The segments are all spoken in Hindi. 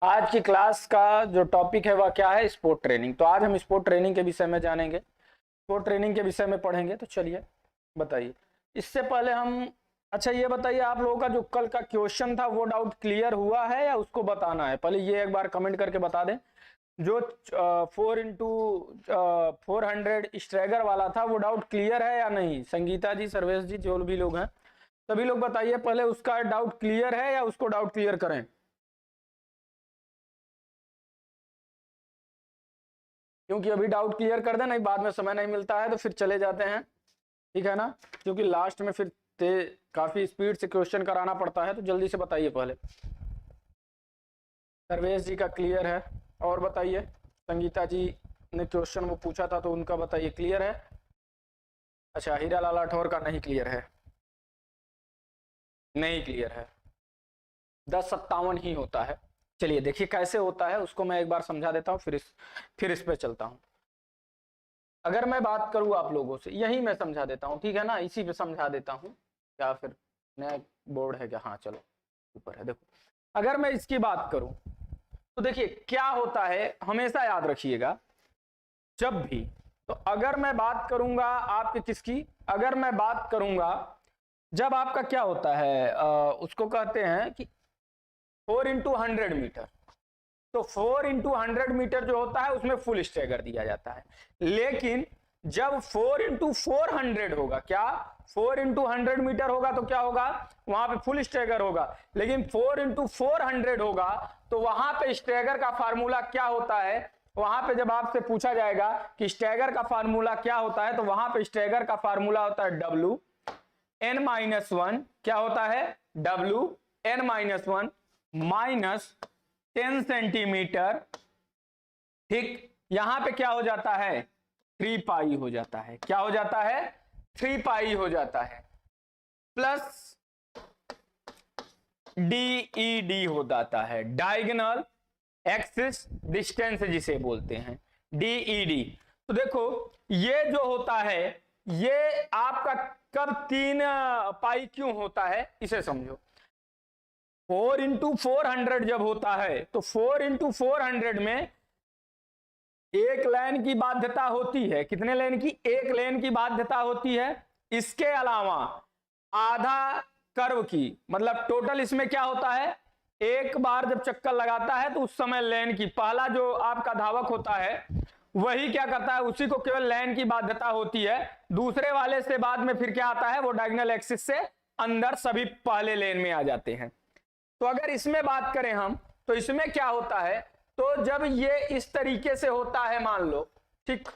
आज की क्लास का जो टॉपिक है वह क्या है? Sport training. तो आज हम स्पोर्ट ट्रेनिंग के विषय में जानेंगे, स्पोर्ट ट्रेनिंग के विषय में पढ़ेंगे। तो चलिए बताइए, इससे पहले हम अच्छा ये बताइए, आप लोगों का जो कल का क्वेश्चन था वो डाउट क्लियर हुआ है या उसको बताना है? पहले ये एक बार कमेंट करके बता दें। जो 4x400 स्ट्रैगर वाला था वो डाउट क्लियर है या नहीं? संगीता जी, सर्वेश जी, जो भी लोग हैं सभी लोग बताइए, पहले उसका डाउट क्लियर है या उसको डाउट क्लियर करें? क्योंकि अभी डाउट क्लियर कर दे, नहीं बाद में समय नहीं मिलता है तो फिर चले जाते हैं, ठीक है ना? क्योंकि लास्ट में फिर काफी स्पीड से क्वेश्चन कराना पड़ता है। तो जल्दी से बताइए पहले। सर्वेश जी का क्लियर है, और बताइए। संगीता जी ने क्वेश्चन वो पूछा था तो उनका बताइए, क्लियर है? अच्छा, हीरा लाल राठौर का नहीं क्लियर है, नहीं क्लियर है। 1057 ही होता है। चलिए देखिए कैसे होता है, उसको मैं एक बार समझा देता हूँ, फिर इस पे चलता हूँ। अगर मैं बात करूं आप लोगों से, यही मैं समझा देता हूं, ठीक है ना? इसी पे समझा देता हूं। क्या फिर नया बोर्ड है क्या? हाँ चलो, ऊपर है देखो। अगर मैं इसकी बात करूं तो देखिए क्या होता है, हमेशा याद रखिएगा जब भी। तो अगर मैं बात करूंगा आपके किसकी, अगर मैं बात करूंगा जब आपका क्या होता है, उसको कहते हैं कि 4x100 मीटर। तो 4x100 मीटर जो होता है उसमें फुल स्टैगर दिया जाता है। लेकिन जब 4x400 होगा, क्या 4x100 मीटर होगा तो क्या होगा? वहां पे फुल स्टैगर होगा। लेकिन 4x400 होगा तो वहां पे स्टैगर का फार्मूला क्या होता है? वहां पे जब आपसे पूछा जाएगा कि स्टैगर का फार्मूला क्या होता है, तो वहां पे स्टैगर का फार्मूला होता है WN-1। क्या होता है? WN-1 minus 10 centimetre. ठीक, यहां पे क्या हो जाता है? 3 पाई हो जाता है। क्या हो जाता है? 3 पाई हो जाता है, प्लस DED हो जाता है, डायगोनल एक्सिस डिस्टेंस जिसे बोलते हैं, DED। तो देखो ये जो होता है, ये आपका कब 3 पाई क्यों होता है इसे समझो। 4x400 जब होता है तो 4x400 में एक लेन की बाध्यता होती है। कितने लेन की? एक लेन की बाध्यता होती है। इसके अलावा आधा कर्व की, मतलब टोटल इसमें क्या होता है, एक बार जब चक्कर लगाता है तो उस समय लेन की, पहला जो आपका धावक होता है वही क्या करता है, उसी को केवल लेन की बाध्यता होती है। दूसरे वाले से बाद में फिर क्या आता है, वो डायगोनल एक्सिस से अंदर सभी पहले लेन में आ जाते हैं। तो अगर इसमें बात करें हम, तो इसमें क्या होता है, तो जब ये इस तरीके से होता है मान लो, ठीक,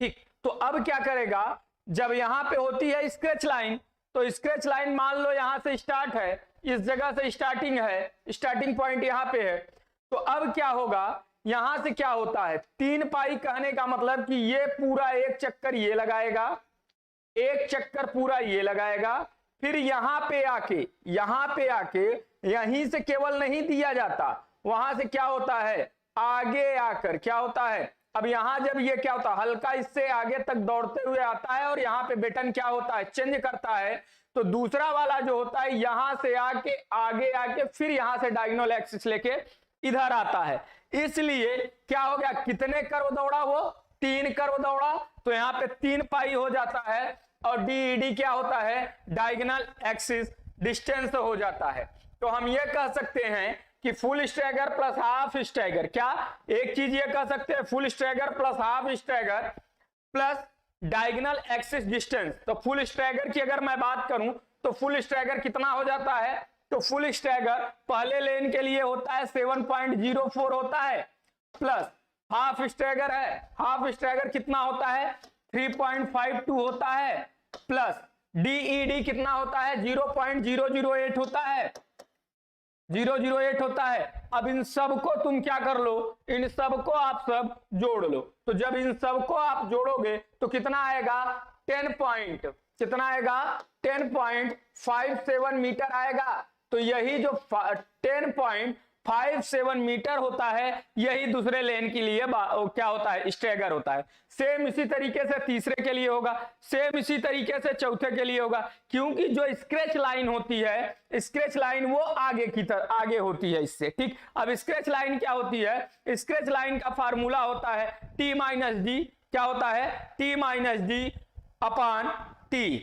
ठीक, तो अब क्या करेगा, जब यहां पे होती है स्क्रैच लाइन, तो स्क्रैच लाइन मान लो यहां से स्टार्ट है, इस जगह से स्टार्टिंग है, स्टार्टिंग पॉइंट यहां पे है। तो अब क्या होगा, यहां से क्या होता है, 3 पाई कहने का मतलब कि ये पूरा एक चक्कर ये लगाएगा, एक चक्कर पूरा ये लगाएगा, फिर यहां पे आके यहीं से केवल नहीं दिया जाता, वहां से क्या होता है, आगे आकर क्या होता है, अब यहां जब ये क्या होता है, हल्का इससे आगे तक दौड़ते हुए आता है और यहां पे बेटन क्या होता है, चेंज करता है। तो दूसरा वाला जो होता है यहां से आके आगे आके फिर यहां से डायगोनल एक्सिस लेके इधर आता है। इसलिए क्या हो गया, कितने कर्व दौड़ा वो? 3 कर्व दौड़ा, तो यहां पे 3 पाई हो जाता है। और DED क्या होता है? डायगोनल एक्सिस डिस्टेंस हो जाता है। तो हम ये कह सकते हैं कि full stagger plus half stagger, क्या एक चीज ये कह सकते हैं, full stagger plus half stagger plus diagonal axis distance. तो फुल स्टैगर की अगर मैं बात करूं तो फुल स्टैगर कितना हो जाता है, तो फुल स्टैगर पहले लेन के लिए होता है 7.04 होता है, प्लस हाफ स्टैगर है, हाफ स्टैगर कितना होता है, 3.52 होता है, प्लस DED कितना होता है, 0.008 होता है, 008 होता है। अब इन सबको तुम क्या कर लो, इन सबको आप सब जोड़ लो। तो जब इन सबको आप जोड़ोगे तो कितना आएगा, 10 पॉइंट, कितना आएगा, 10.57 मीटर आएगा। तो यही जो 10.57 57 मीटर होता है, यही दूसरे लेन के लिए क्या होता है, स्टैगर होता है। सेम इसी तरीके से तीसरे के लिए होगा, सेम इसी तरीके से चौथे के लिए होगा, क्योंकि जो स्क्रैच लाइन होती है, स्क्रैच लाइन वो आगे की तरफ आगे होती है इससे। ठीक, अब स्क्रैच लाइन क्या होती है, स्क्रैच लाइन का फार्मूला होता है टी माइनस डी, क्या होता है, T minus D upon T.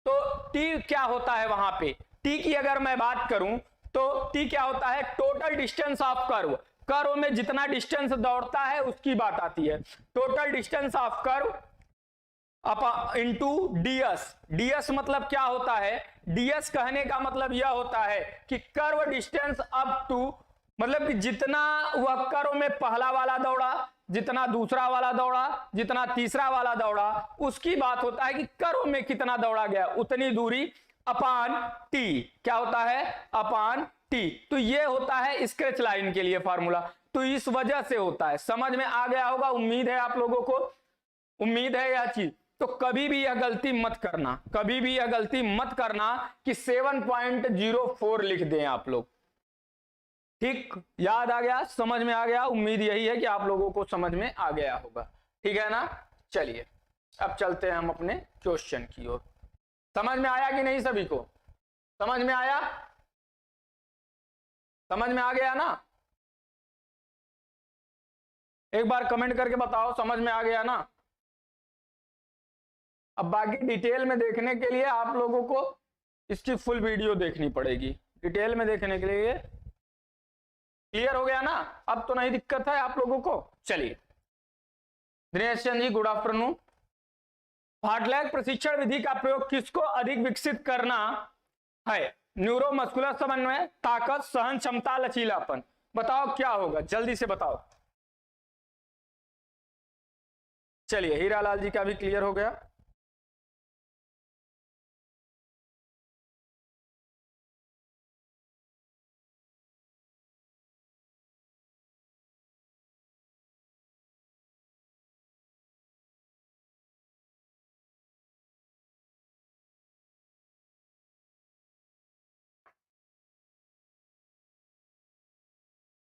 तो टी क्या होता है वहां पे, टी की अगर मैं बात करूं तो टी क्या होता है, total distance of curve, curve में जितना डिस्टेंस दौड़ता है उसकी बात आती है, total distance of curve into DS. DS मतलब क्या होता है, डीएस कहने का मतलब यह होता है कि कर्व डिस्टेंस अप टू, मतलब कि जितना वह कर्व में पहला वाला दौड़ा, जितना दूसरा वाला दौड़ा, जितना तीसरा वाला दौड़ा, उसकी बात होता है कि कर्व में कितना दौड़ा गया, उतनी दूरी अपान टी, क्या होता है, अपान टी। तो ये होता है स्क्रैच लाइन के लिए फार्मूला। तो इस वजह से होता है, समझ में आ गया होगा, उम्मीद है आप लोगों को, उम्मीद है यह चीज। तो कभी भी यह गलती मत करना, कभी भी यह गलती मत करना कि 7.04 लिख दें आप लोग। ठीक, याद आ गया, समझ में आ गया, उम्मीद यही है कि आप लोगों को समझ में आ गया होगा। ठीक है ना, चलिए अब चलते हैं हम अपने क्वेश्चन की ओर। समझ में आया कि नहीं, सभी को समझ में आया, समझ में आ गया ना, एक बार कमेंट करके बताओ समझ में आ गया ना। अब बाकी डिटेल में देखने के लिए आप लोगों को इसकी फुल वीडियो देखनी पड़ेगी, डिटेल में देखने के लिए। क्लियर हो गया ना, अब तो नहीं दिक्कत है आप लोगों को। चलिए दिनेश चंद जी, गुड आफ्टरनून। फार्टलैग प्रशिक्षण विधि का प्रयोग किसको अधिक विकसित करना है, न्यूरोमस्कुलर समन्वय, ताकत, सहन क्षमता, लचीलापन। बताओ क्या होगा, जल्दी से बताओ। चलिए हीरालाल जी का भी क्लियर हो गया।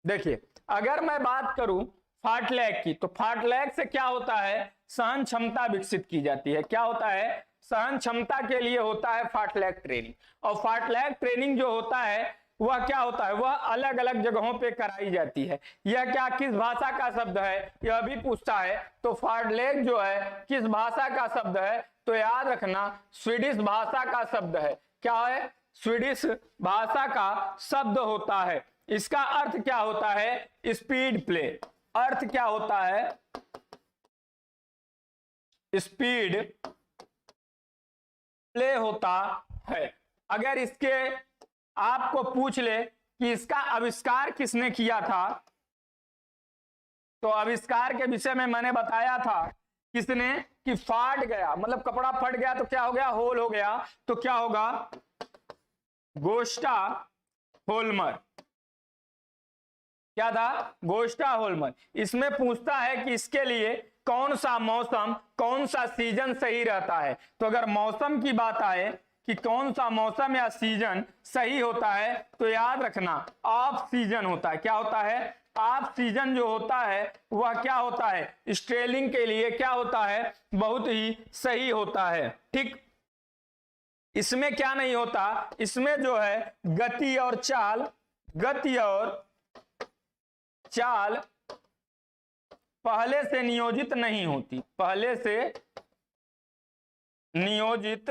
देखिए अगर मैं बात करूं फार्टलैग की, तो फार्टलैग से क्या होता है, सहन क्षमता विकसित की जाती है। क्या होता है, सहन क्षमता के लिए होता है फार्टलैग ट्रेनिंग। और फार्टलैग ट्रेनिंग जो होता है वह क्या होता है, वह अलग अलग जगहों पे कराई जाती है। यह क्या किस भाषा का शब्द है, यह भी पूछता है। तो फार्टलैग जो है किस भाषा का शब्द है, तो याद रखना स्वीडिश भाषा का शब्द है। क्या है, स्वीडिश भाषा का शब्द होता है। इसका अर्थ क्या होता है, स्पीड प्ले। अर्थ क्या होता है, स्पीड प्ले होता है। अगर इसके आपको पूछ ले कि इसका आविष्कार किसने किया था, तो आविष्कार के विषय में मैंने बताया था किसने, कि फाट गया, मतलब कपड़ा फट गया तो क्या हो गया, होल हो गया, तो क्या होगा, गोस्टा होल्मर। क्या था, गोस्टा होल्मर। इसमें पूछता है कि इसके लिए कौन सा मौसम, कौन सा सीजन सही रहता है। तो अगर मौसम की बात आए कि कौन सा मौसम या सीजन सही होता है, तो याद रखना ऑफ सीजन होता है। क्या होता है, ऑफ सीजन जो होता है वह क्या होता है, स्ट्रेलिंग के लिए क्या होता है, बहुत ही सही होता है। ठीक, इसमें क्या नहीं होता, इसमें जो है गति और चाल, गति और चाल पहले से नियोजित नहीं होती, पहले से नियोजित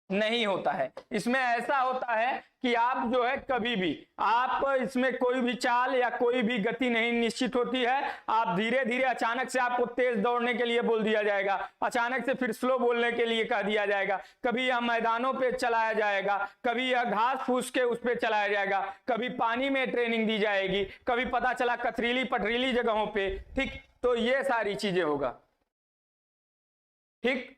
नहीं होता है। इसमें ऐसा होता है कि आप जो है कभी भी आप इसमें कोई भी चाल या कोई भी गति नहीं निश्चित होती है। आप धीरे धीरे, अचानक से आपको तेज दौड़ने के लिए बोल दिया जाएगा, अचानक से फिर स्लो बोलने के लिए कह दिया जाएगा, कभी यह मैदानों पे चलाया जाएगा, कभी यह घास फूस के उस पे चलाया जाएगा, कभी पानी में ट्रेनिंग दी जाएगी, कभी पता चला पथरीली पटरीली जगहों पे। ठीक, तो ये सारी चीजें होगा। ठीक,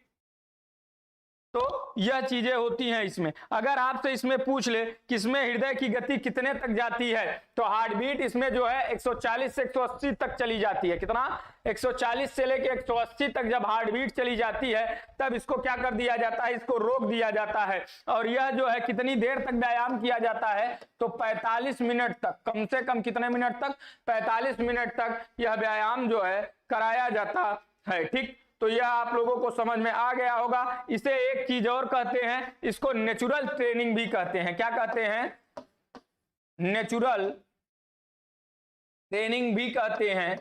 तो यह चीजें होती हैं इसमें। अगर आपसे इसमें पूछ ले कि इसमें हृदय की गति कितने तक जाती है, तो हार्ट बीट इसमें जो है 140 से 180 तक चली जाती है। कितना? 140 से लेके 180 तक जब हार्ट बीट चली जाती है तब इसको क्या कर दिया जाता है, इसको रोक दिया जाता है। और यह जो है कितनी देर तक व्यायाम किया जाता है, तो 45 मिनट तक, कम से कम कितने मिनट तक? 45 मिनट तक यह व्यायाम जो है कराया जाता है। ठीक, तो यह आप लोगों को समझ में आ गया होगा। इसे एक चीज और कहते हैं, इसको नेचुरल ट्रेनिंग भी कहते हैं। क्या कहते हैं? नेचुरल ट्रेनिंग भी कहते हैं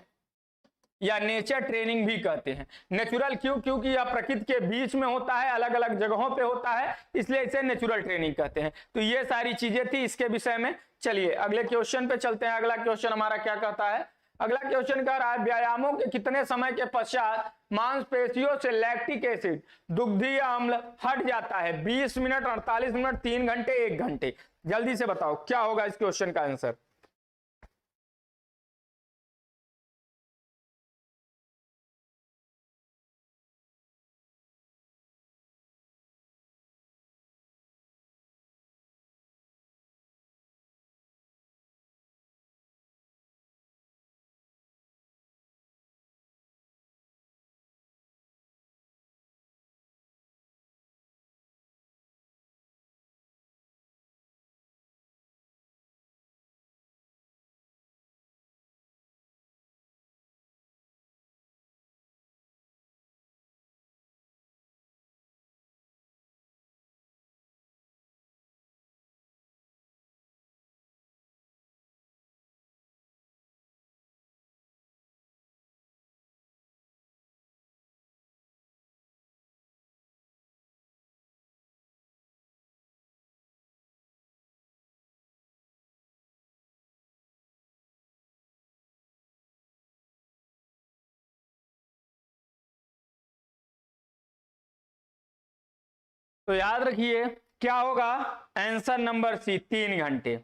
या नेचर ट्रेनिंग भी कहते हैं। नेचुरल क्यों? क्योंकि यह प्रकृति के बीच में होता है, अलग अलग जगहों पे होता है, इसलिए इसे नेचुरल ट्रेनिंग कहते हैं। तो ये सारी चीजें थी इसके विषय में। चलिए अगले क्वेश्चन पे चलते हैं। अगला क्वेश्चन हमारा क्या कहता है? अगला क्वेश्चन कह रहा है व्यायामों के कितने समय के पश्चात मांसपेशियों से लैक्टिक एसिड दुग्धीय अम्ल हट जाता है? 20 मिनट, 48 मिनट, 3 घंटे, 1 घंटे? जल्दी से बताओ क्या होगा इस क्वेश्चन का आंसर। तो याद रखिए क्या होगा? आंसर नंबर सी, 3 घंटे।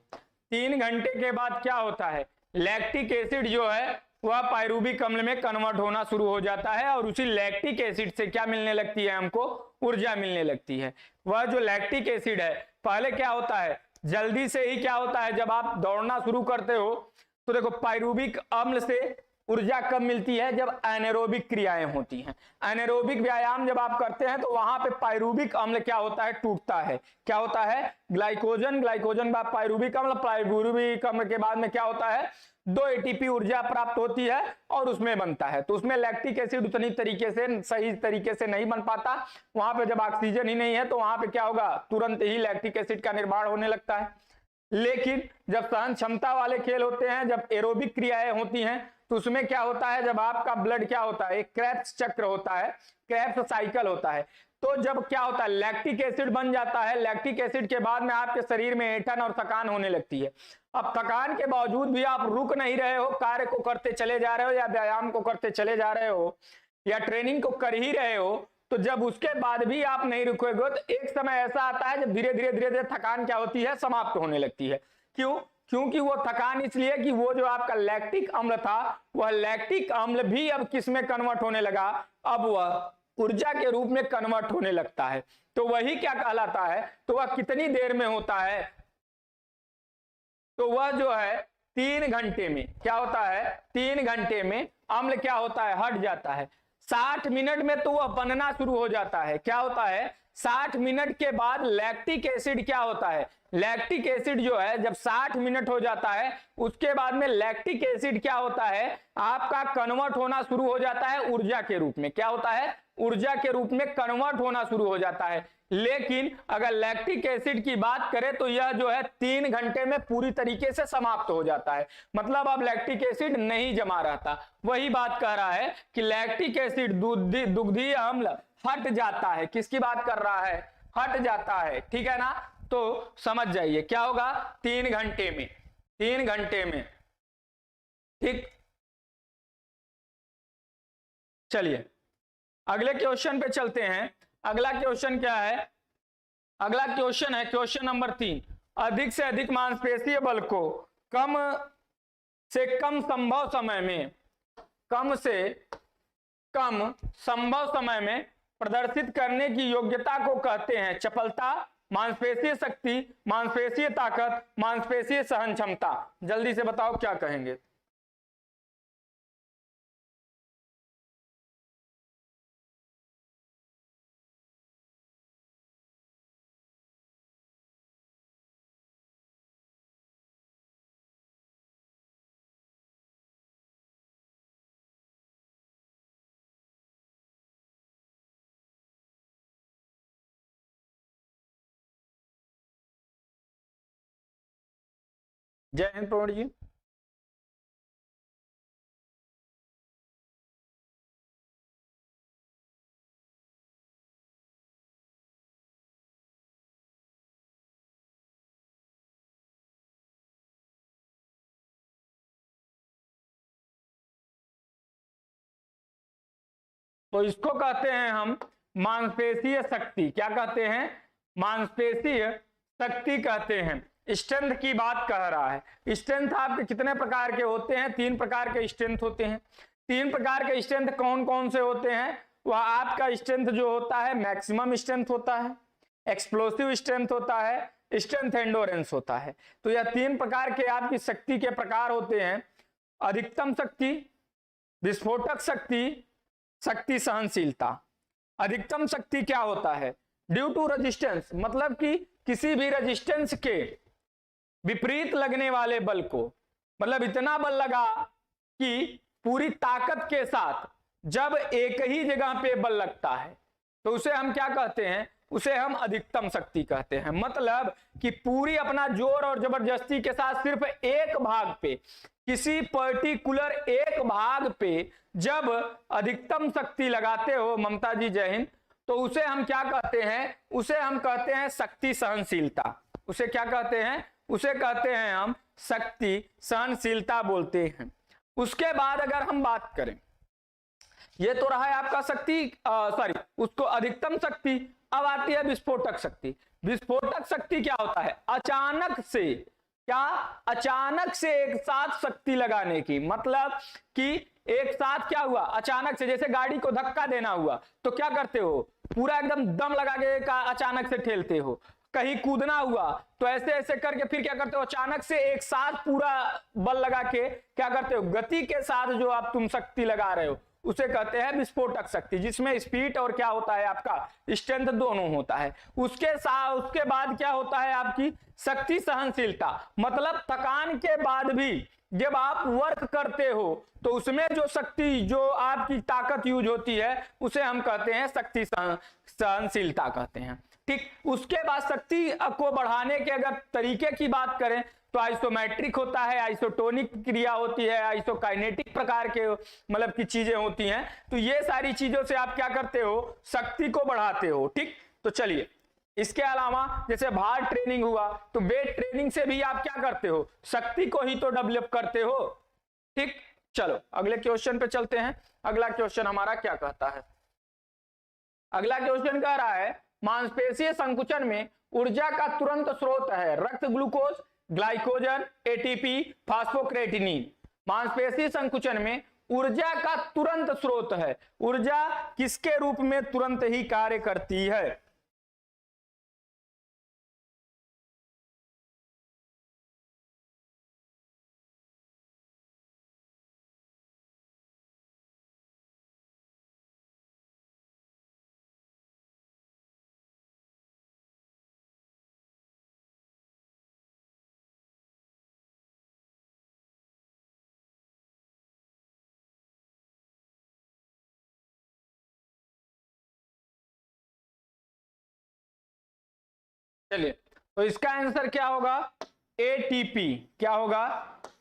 3 घंटे के बाद क्या होता है? लैक्टिक एसिड जो है वह पायरूबिक अम्ल में कन्वर्ट होना शुरू हो जाता है और उसी लैक्टिक एसिड से क्या मिलने लगती है? हमको ऊर्जा मिलने लगती है। वह जो लैक्टिक एसिड है, पहले क्या होता है, जल्दी से ही क्या होता है, जब आप दौड़ना शुरू करते हो तो देखो पायरूबिक अम्ल से ऊर्जा कब मिलती है? जब एनारोबिक क्रियाएं होती हैं। एनारोबिक व्यायाम जब आप करते हैं तो वहां पे पायरूबिक अम्ल क्या होता है? टूटता है। क्या होता है? ग्लाइकोजन, ग्लाइकोजन बाद पायरूबिक अम्ल, पायरूबिक अम्ल के बाद में क्या होता है? 2 एटीपी ऊर्जा प्राप्त होती है और उसमें बनता है। तो उसमें लैक्टिक एसिड उतनी तरीके से, सही तरीके से नहीं बन पाता। वहां पे जब ऑक्सीजन ही नहीं है तो वहां पे क्या होगा? तुरंत ही लैक्टिक एसिड का निर्माण होने लगता है। लेकिन जब सहन क्षमता वाले खेल होते हैं, जब एरोबिक क्रियाएं होती हैं, तो उसमें क्या होता है? जब आपका ब्लड क्या होता है? एक क्रेब्स चक्र होता है, क्रेब्स साइकिल होता है। तो जब क्या होता है? लैक्टिक एसिड बन जाता है। लैक्टिक एसिड के बाद में आपके शरीर में ऐंठन और थकान होने लगती है। अब थकान के बावजूद भी आप रुक नहीं रहे हो, कार्य को करते चले जा रहे हो, या व्यायाम को करते चले जा रहे हो, या ट्रेनिंग को कर ही रहे हो, तो जब उसके बाद भी आप नहीं रुकोगे तो एक समय ऐसा आता है जब धीरे धीरे थकान क्या होती है? समाप्त होने लगती है। क्यों? क्योंकि वो थकान इसलिए कि वो जो आपका लैक्टिक अम्ल था, वह लैक्टिक अम्ल भी अब किस में कन्वर्ट होने लगा? अब वह ऊर्जा के रूप में कन्वर्ट होने लगता है। तो वही क्या कहलाता है? तो वह कितनी देर में होता है? तो वह जो है 3 घंटे में क्या होता है? 3 घंटे में अम्ल क्या होता है? हट जाता है। 60 मिनट में तो वह बनना शुरू हो जाता है। क्या होता है? 60 मिनट के बाद लैक्टिक एसिड क्या होता है? लैक्टिक एसिड जो है जब 60 मिनट हो जाता है, उसके बाद में लैक्टिक एसिड क्या होता है? आपका कन्वर्ट होना शुरू हो जाता है ऊर्जा के रूप में। क्या होता है? ऊर्जा के रूप में कन्वर्ट होना शुरू हो जाता है। लेकिन अगर लैक्टिक एसिड की बात करें तो यह जो है 3 घंटे में पूरी तरीके से समाप्त हो जाता है। मतलब अब लैक्टिक एसिड नहीं जमा रहता। वही बात कह रहा है कि लैक्टिक एसिड दुग्धीय अम्ल हट जाता है। किसकी बात कर रहा है? हट जाता है। ठीक है ना? तो समझ जाइए क्या होगा? 3 घंटे में, 3 घंटे में। ठीक, चलिए अगले क्वेश्चन पे चलते हैं। अगला क्वेश्चन क्या है? अगला क्वेश्चन है क्वेश्चन नंबर 3। अधिक से अधिक मांसपेशीय बल को कम से कम संभव समय में, कम से कम संभव समय में प्रदर्शित करने की योग्यता को कहते हैं चपलता, मांसपेशीय शक्ति, मांसपेशीय ताकत, मांसपेशीय सहन क्षमता। जल्दी से बताओ क्या कहेंगे। जय हिंद प्रवीण जी। तो इसको कहते हैं हम मांसपेशीय शक्ति। क्या कहते हैं? मांसपेशीय शक्ति कहते हैं। स्ट्रेंथ की बात कह रहा है। स्ट्रेंथ आपके कितने प्रकार के होते हैं? 3 प्रकार के स्ट्रेंथ होते हैं। 3 प्रकार के स्ट्रेंथ कौन कौन से होते हैं? वह आपका स्ट्रेंथ जो होता है मैक्सिमम स्ट्रेंथ होता है, एक्सप्लोसिव स्ट्रेंथ होता है, स्ट्रेंथ एंडोरेंस होता है। तो यह 3 प्रकार के आपकी शक्ति के प्रकार होते हैं। अधिकतम शक्ति, विस्फोटक शक्ति, शक्ति सहनशीलता। अधिकतम शक्ति क्या होता है? ड्यू टू रेजिस्टेंस, मतलब कि किसी भी रेजिस्टेंस के विपरीत लगने वाले बल को, मतलब इतना बल लगा कि पूरी ताकत के साथ जब एक ही जगह पे बल लगता है तो उसे हम क्या कहते हैं? उसे हम अधिकतम शक्ति कहते हैं। मतलब कि पूरी अपना जोर और जबरदस्ती के साथ सिर्फ एक भाग पे, किसी पर्टिकुलर एक भाग पे जब अधिकतम शक्ति लगाते हो, ममता जी जय हिंद, तो उसे हम क्या कहते हैं? उसे हम कहते हैं शक्ति सहनशीलता। उसे क्या कहते हैं? उसे कहते हैं हम शक्ति सहनशीलता बोलते हैं। उसके बाद अगर हम बात करें, ये तो रहा है आपका शक्ति सॉरी उसको अधिकतम शक्ति। अब आती है विस्फोटक शक्ति। विस्फोटक शक्ति क्या होता है? अचानक से, क्या? अचानक से एक साथ शक्ति लगाने की, मतलब कि एक साथ क्या हुआ? अचानक से, जैसे गाड़ी को धक्का देना हुआ तो क्या करते हो? पूरा एकदम दम लगा के अचानक से ठेलते हो। कहीं कूदना हुआ तो ऐसे ऐसे करके फिर क्या करते हो? अचानक से एक साथ पूरा बल लगा के क्या करते हो? गति के साथ जो आप तुम शक्ति लगा रहे हो उसे कहते हैं विस्फोटक शक्ति, जिसमें स्पीड और क्या होता है आपका स्ट्रेंथ दोनों होता है। उसके बाद क्या होता है आपकी शक्ति सहनशीलता, मतलब थकान के बाद भी जब आप वर्क करते हो तो उसमें जो शक्ति, जो आपकी ताकत यूज होती है उसे हम कहते हैं शक्ति सहनशीलता कहते हैं। ठीक, उसके बाद शक्ति को बढ़ाने के अगर तरीके की बात करें तो आइसोमेट्रिक होता है, आइसोटोनिक क्रिया होती है, आइसोकाइनेटिक प्रकार के मतलब की चीजें होती हैं। तो ये सारी चीजों से आप क्या करते हो? शक्ति को बढ़ाते हो। ठीक, तो चलिए इसके अलावा जैसे भार ट्रेनिंग हुआ तो वेट ट्रेनिंग से भी आप क्या करते हो? शक्ति को ही तो डेवलप करते हो। ठीक, चलो अगले क्वेश्चन पे चलते हैं। अगला क्वेश्चन हमारा क्या कहता है? अगला क्वेश्चन कह रहा है मांसपेशीय संकुचन में ऊर्जा का तुरंत स्रोत है रक्त ग्लूकोज, ग्लाइकोजन, एटीपी, फास्फोक्रेटिनिन। मांसपेशीय संकुचन में ऊर्जा का तुरंत स्रोत है। ऊर्जा किसके रूप में तुरंत ही कार्य करती है? चलिए, तो इसका आंसर क्या होगा? एटीपी। क्या होगा?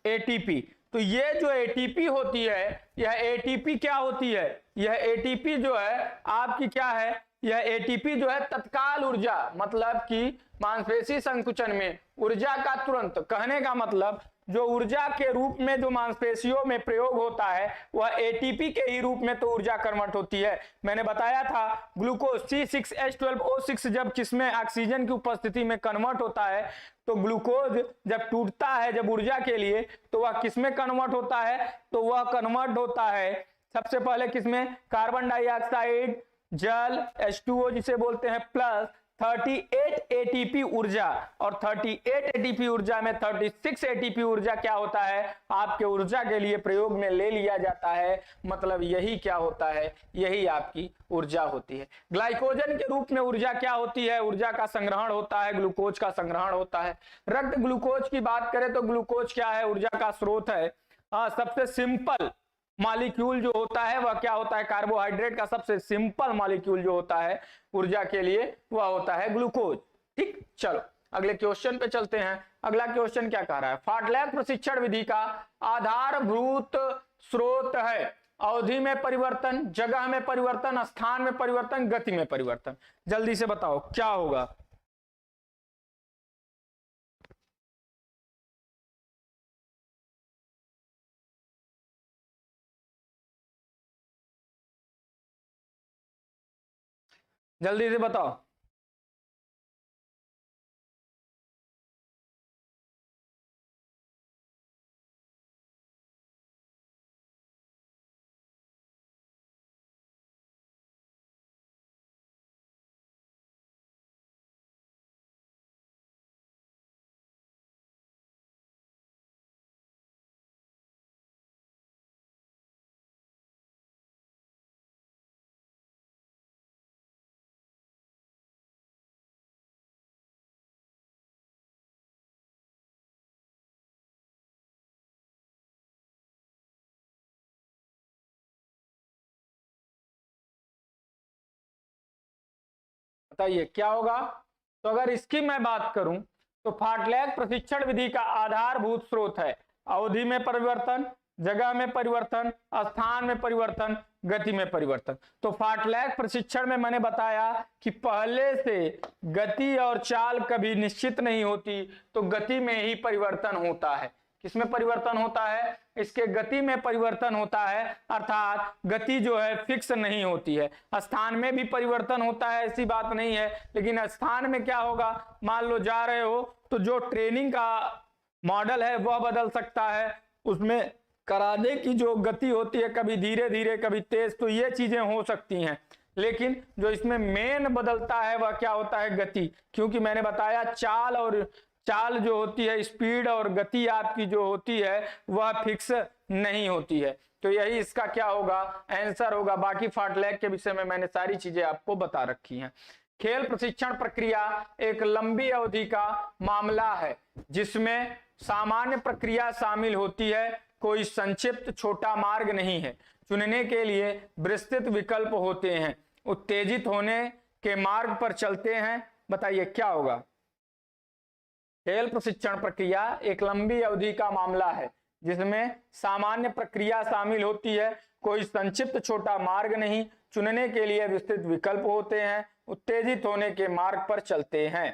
एटीपी। तो ये जो एटीपी होती है, यह एटीपी क्या होती है? यह एटीपी जो है आपकी क्या है? यह एटीपी जो है तत्काल ऊर्जा, मतलब कि मांसपेशी संकुचन में ऊर्जा का तुरंत, कहने का मतलब जो ऊर्जा के रूप में जो मांसपेशियों में प्रयोग होता है वह एटीपी के ही रूप में तो ऊर्जा कन्वर्ट होती है। मैंने बताया था ग्लूकोज C6H12O6 जब किसमें ऑक्सीजन की उपस्थिति में कन्वर्ट होता है तो ग्लूकोज जब टूटता है जब ऊर्जा के लिए तो वह किसमें कन्वर्ट होता है? तो वह कन्वर्ट होता है सबसे पहले किसमें? कार्बन डाइऑक्साइड जल H2O जिसे बोलते हैं प्लस 38 एटीपी ऊर्जा, और 38 एटीपी ऊर्जा में 36 एटीपी ऊर्जा क्या होता है, आपके ऊर्जा के लिए प्रयोग में ले लिया जाता है। मतलब यही क्या होता है, यही आपकी ऊर्जा होती है। ग्लाइकोजन के रूप में ऊर्जा क्या होती है, ऊर्जा का संग्रहण होता है, ग्लूकोज का संग्रहण होता है। रक्त ग्लूकोज की बात करें तो ग्लूकोज क्या है, ऊर्जा का स्रोत है। सबसे सिंपल मॉलिक्यूल जो होता है वह क्या होता है, कार्बोहाइड्रेट का सबसे सिंपल मॉलिक्यूल जो होता है ऊर्जा के लिए वह होता है ग्लूकोज। ठीक, चलो अगले क्वेश्चन पे चलते हैं। अगला क्वेश्चन क्या कह रहा है, फाटलैक प्रशिक्षण विधि का आधारभूत स्रोत है अवधि में परिवर्तन, जगह में परिवर्तन, स्थान में परिवर्तन, गति में परिवर्तन। जल्दी से बताओ क्या होगा। जल्दी से बताओ। बताइए क्या होगा। तो अगर इसकी मैं बात करूं तो फाटलैक प्रशिक्षण विधि का आधारभूत स्रोत है अवधि में परिवर्तन, जगह में परिवर्तन, स्थान में परिवर्तन, गति में परिवर्तन। तो फाटलैक प्रशिक्षण में मैंने बताया कि पहले से गति और चाल कभी निश्चित नहीं होती, तो गति में ही परिवर्तन होता है। किसमें परिवर्तन होता है, इसके गति में परिवर्तन होता है, अर्थात गति जो है फिक्स नहीं होती है। स्थान में भी परिवर्तन होता है, ऐसी बात नहीं है, लेकिन स्थान में क्या होगा, मान लो जा रहे हो तो जो ट्रेनिंग का मॉडल है वह बदल सकता है, उसमें कराने की जो गति होती है कभी धीरे धीरे कभी तेज, तो ये चीजें हो सकती हैं। लेकिन जो इसमें मेन बदलता है वह क्या होता है, गति। क्योंकि मैंने बताया चाल जो होती है, स्पीड और गति आपकी जो होती है वह फिक्स नहीं होती है। तो यही इसका क्या होगा, आंसर होगा। बाकी फाटलैक के विषय में मैंने सारी चीजें आपको बता रखी हैं। खेल प्रशिक्षण प्रक्रिया एक लंबी अवधि का मामला है जिसमें सामान्य प्रक्रिया शामिल होती है, कोई संक्षिप्त छोटा मार्ग नहीं है। चुनने के लिए विस्तृत विकल्प होते हैं, उत्तेजित होने के मार्ग पर चलते हैं। बताइए क्या होगा। खेल प्रशिक्षण प्रक्रिया एक लंबी अवधि का मामला है जिसमें सामान्य प्रक्रिया शामिल होती है, कोई संक्षिप्त छोटा मार्ग नहीं, चुनने के लिए विस्तृत विकल्प होते हैं, उत्तेजित होने के मार्ग पर चलते हैं।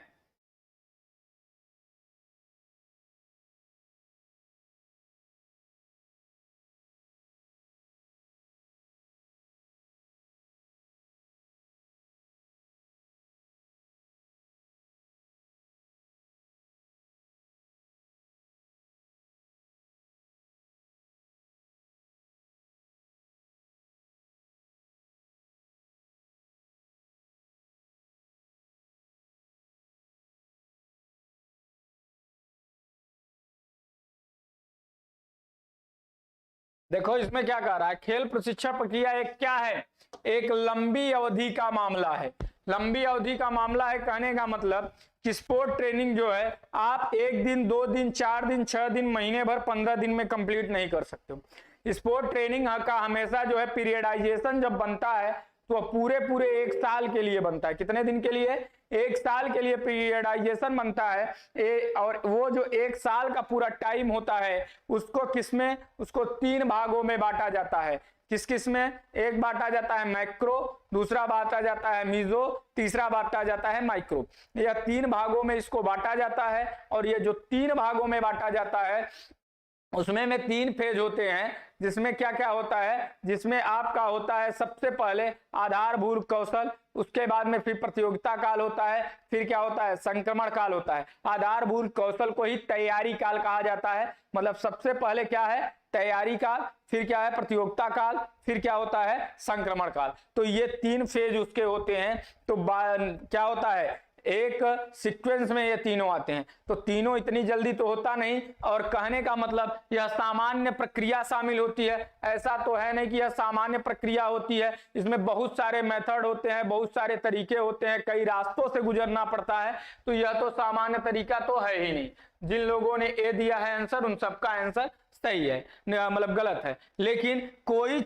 देखो इसमें क्या कह रहा है, खेल प्रशिक्षण प्रक्रिया एक क्या है, एक लंबी अवधि का मामला है। लंबी अवधि का मामला है कहने का मतलब कि स्पोर्ट ट्रेनिंग जो है आप 1 दिन 2 दिन 4 दिन 6 दिन महीने भर 15 दिन में कंप्लीट नहीं कर सकते हो। स्पोर्ट ट्रेनिंग का हमेशा जो है पीरियडाइजेशन जब बनता है तो पूरे 1 साल के लिए बनता है। कितने दिन के लिए, 1 साल के लिए पीरियडाइजेशन बनता है। और वो जो 1 साल का पूरा टाइम होता है उसको किसमें, उसको 3 भागों में बांटा जाता है। किस में, एक बांटा जाता है मैक्रो, दूसरा बांटा जाता है मीजो, तीसरा बांटा जाता है माइक्रो। यह 3 भागों में इसको बांटा जाता है। और ये जो 3 भागों में बांटा जाता है उसमें में 3 फेज होते हैं, जिसमें क्या क्या होता है, जिसमें आपका होता है सबसे पहले आधारभूत कौशल, उसके बाद में फिर प्रतियोगिता काल होता है, फिर क्या होता है, संक्रमण काल होता है। आधारभूत कौशल को ही तैयारी काल कहा जाता है, मतलब सबसे पहले क्या है, तैयारी काल, फिर क्या है, प्रतियोगिता काल, फिर क्या होता है, संक्रमण काल। तो ये 3 फेज उसके होते हैं। तो क्या होता है, एक सीक्वेंस में ये तीनों आते हैं। तो तीनों इतनी जल्दी तो होता नहीं, और कहने का मतलब यह सामान्य प्रक्रिया शामिल होती है, ऐसा तो है नहीं कि यह सामान्य प्रक्रिया होती है। इसमें बहुत सारे मेथड होते हैं, बहुत सारे तरीके होते हैं, कई रास्तों से गुजरना पड़ता है। तो यह तो सामान्य तरीका तो है ही नहीं। जिन लोगों ने ए दिया है आंसर, उन सबका आंसर सही है, मतलब गलत है। लेकिन कोई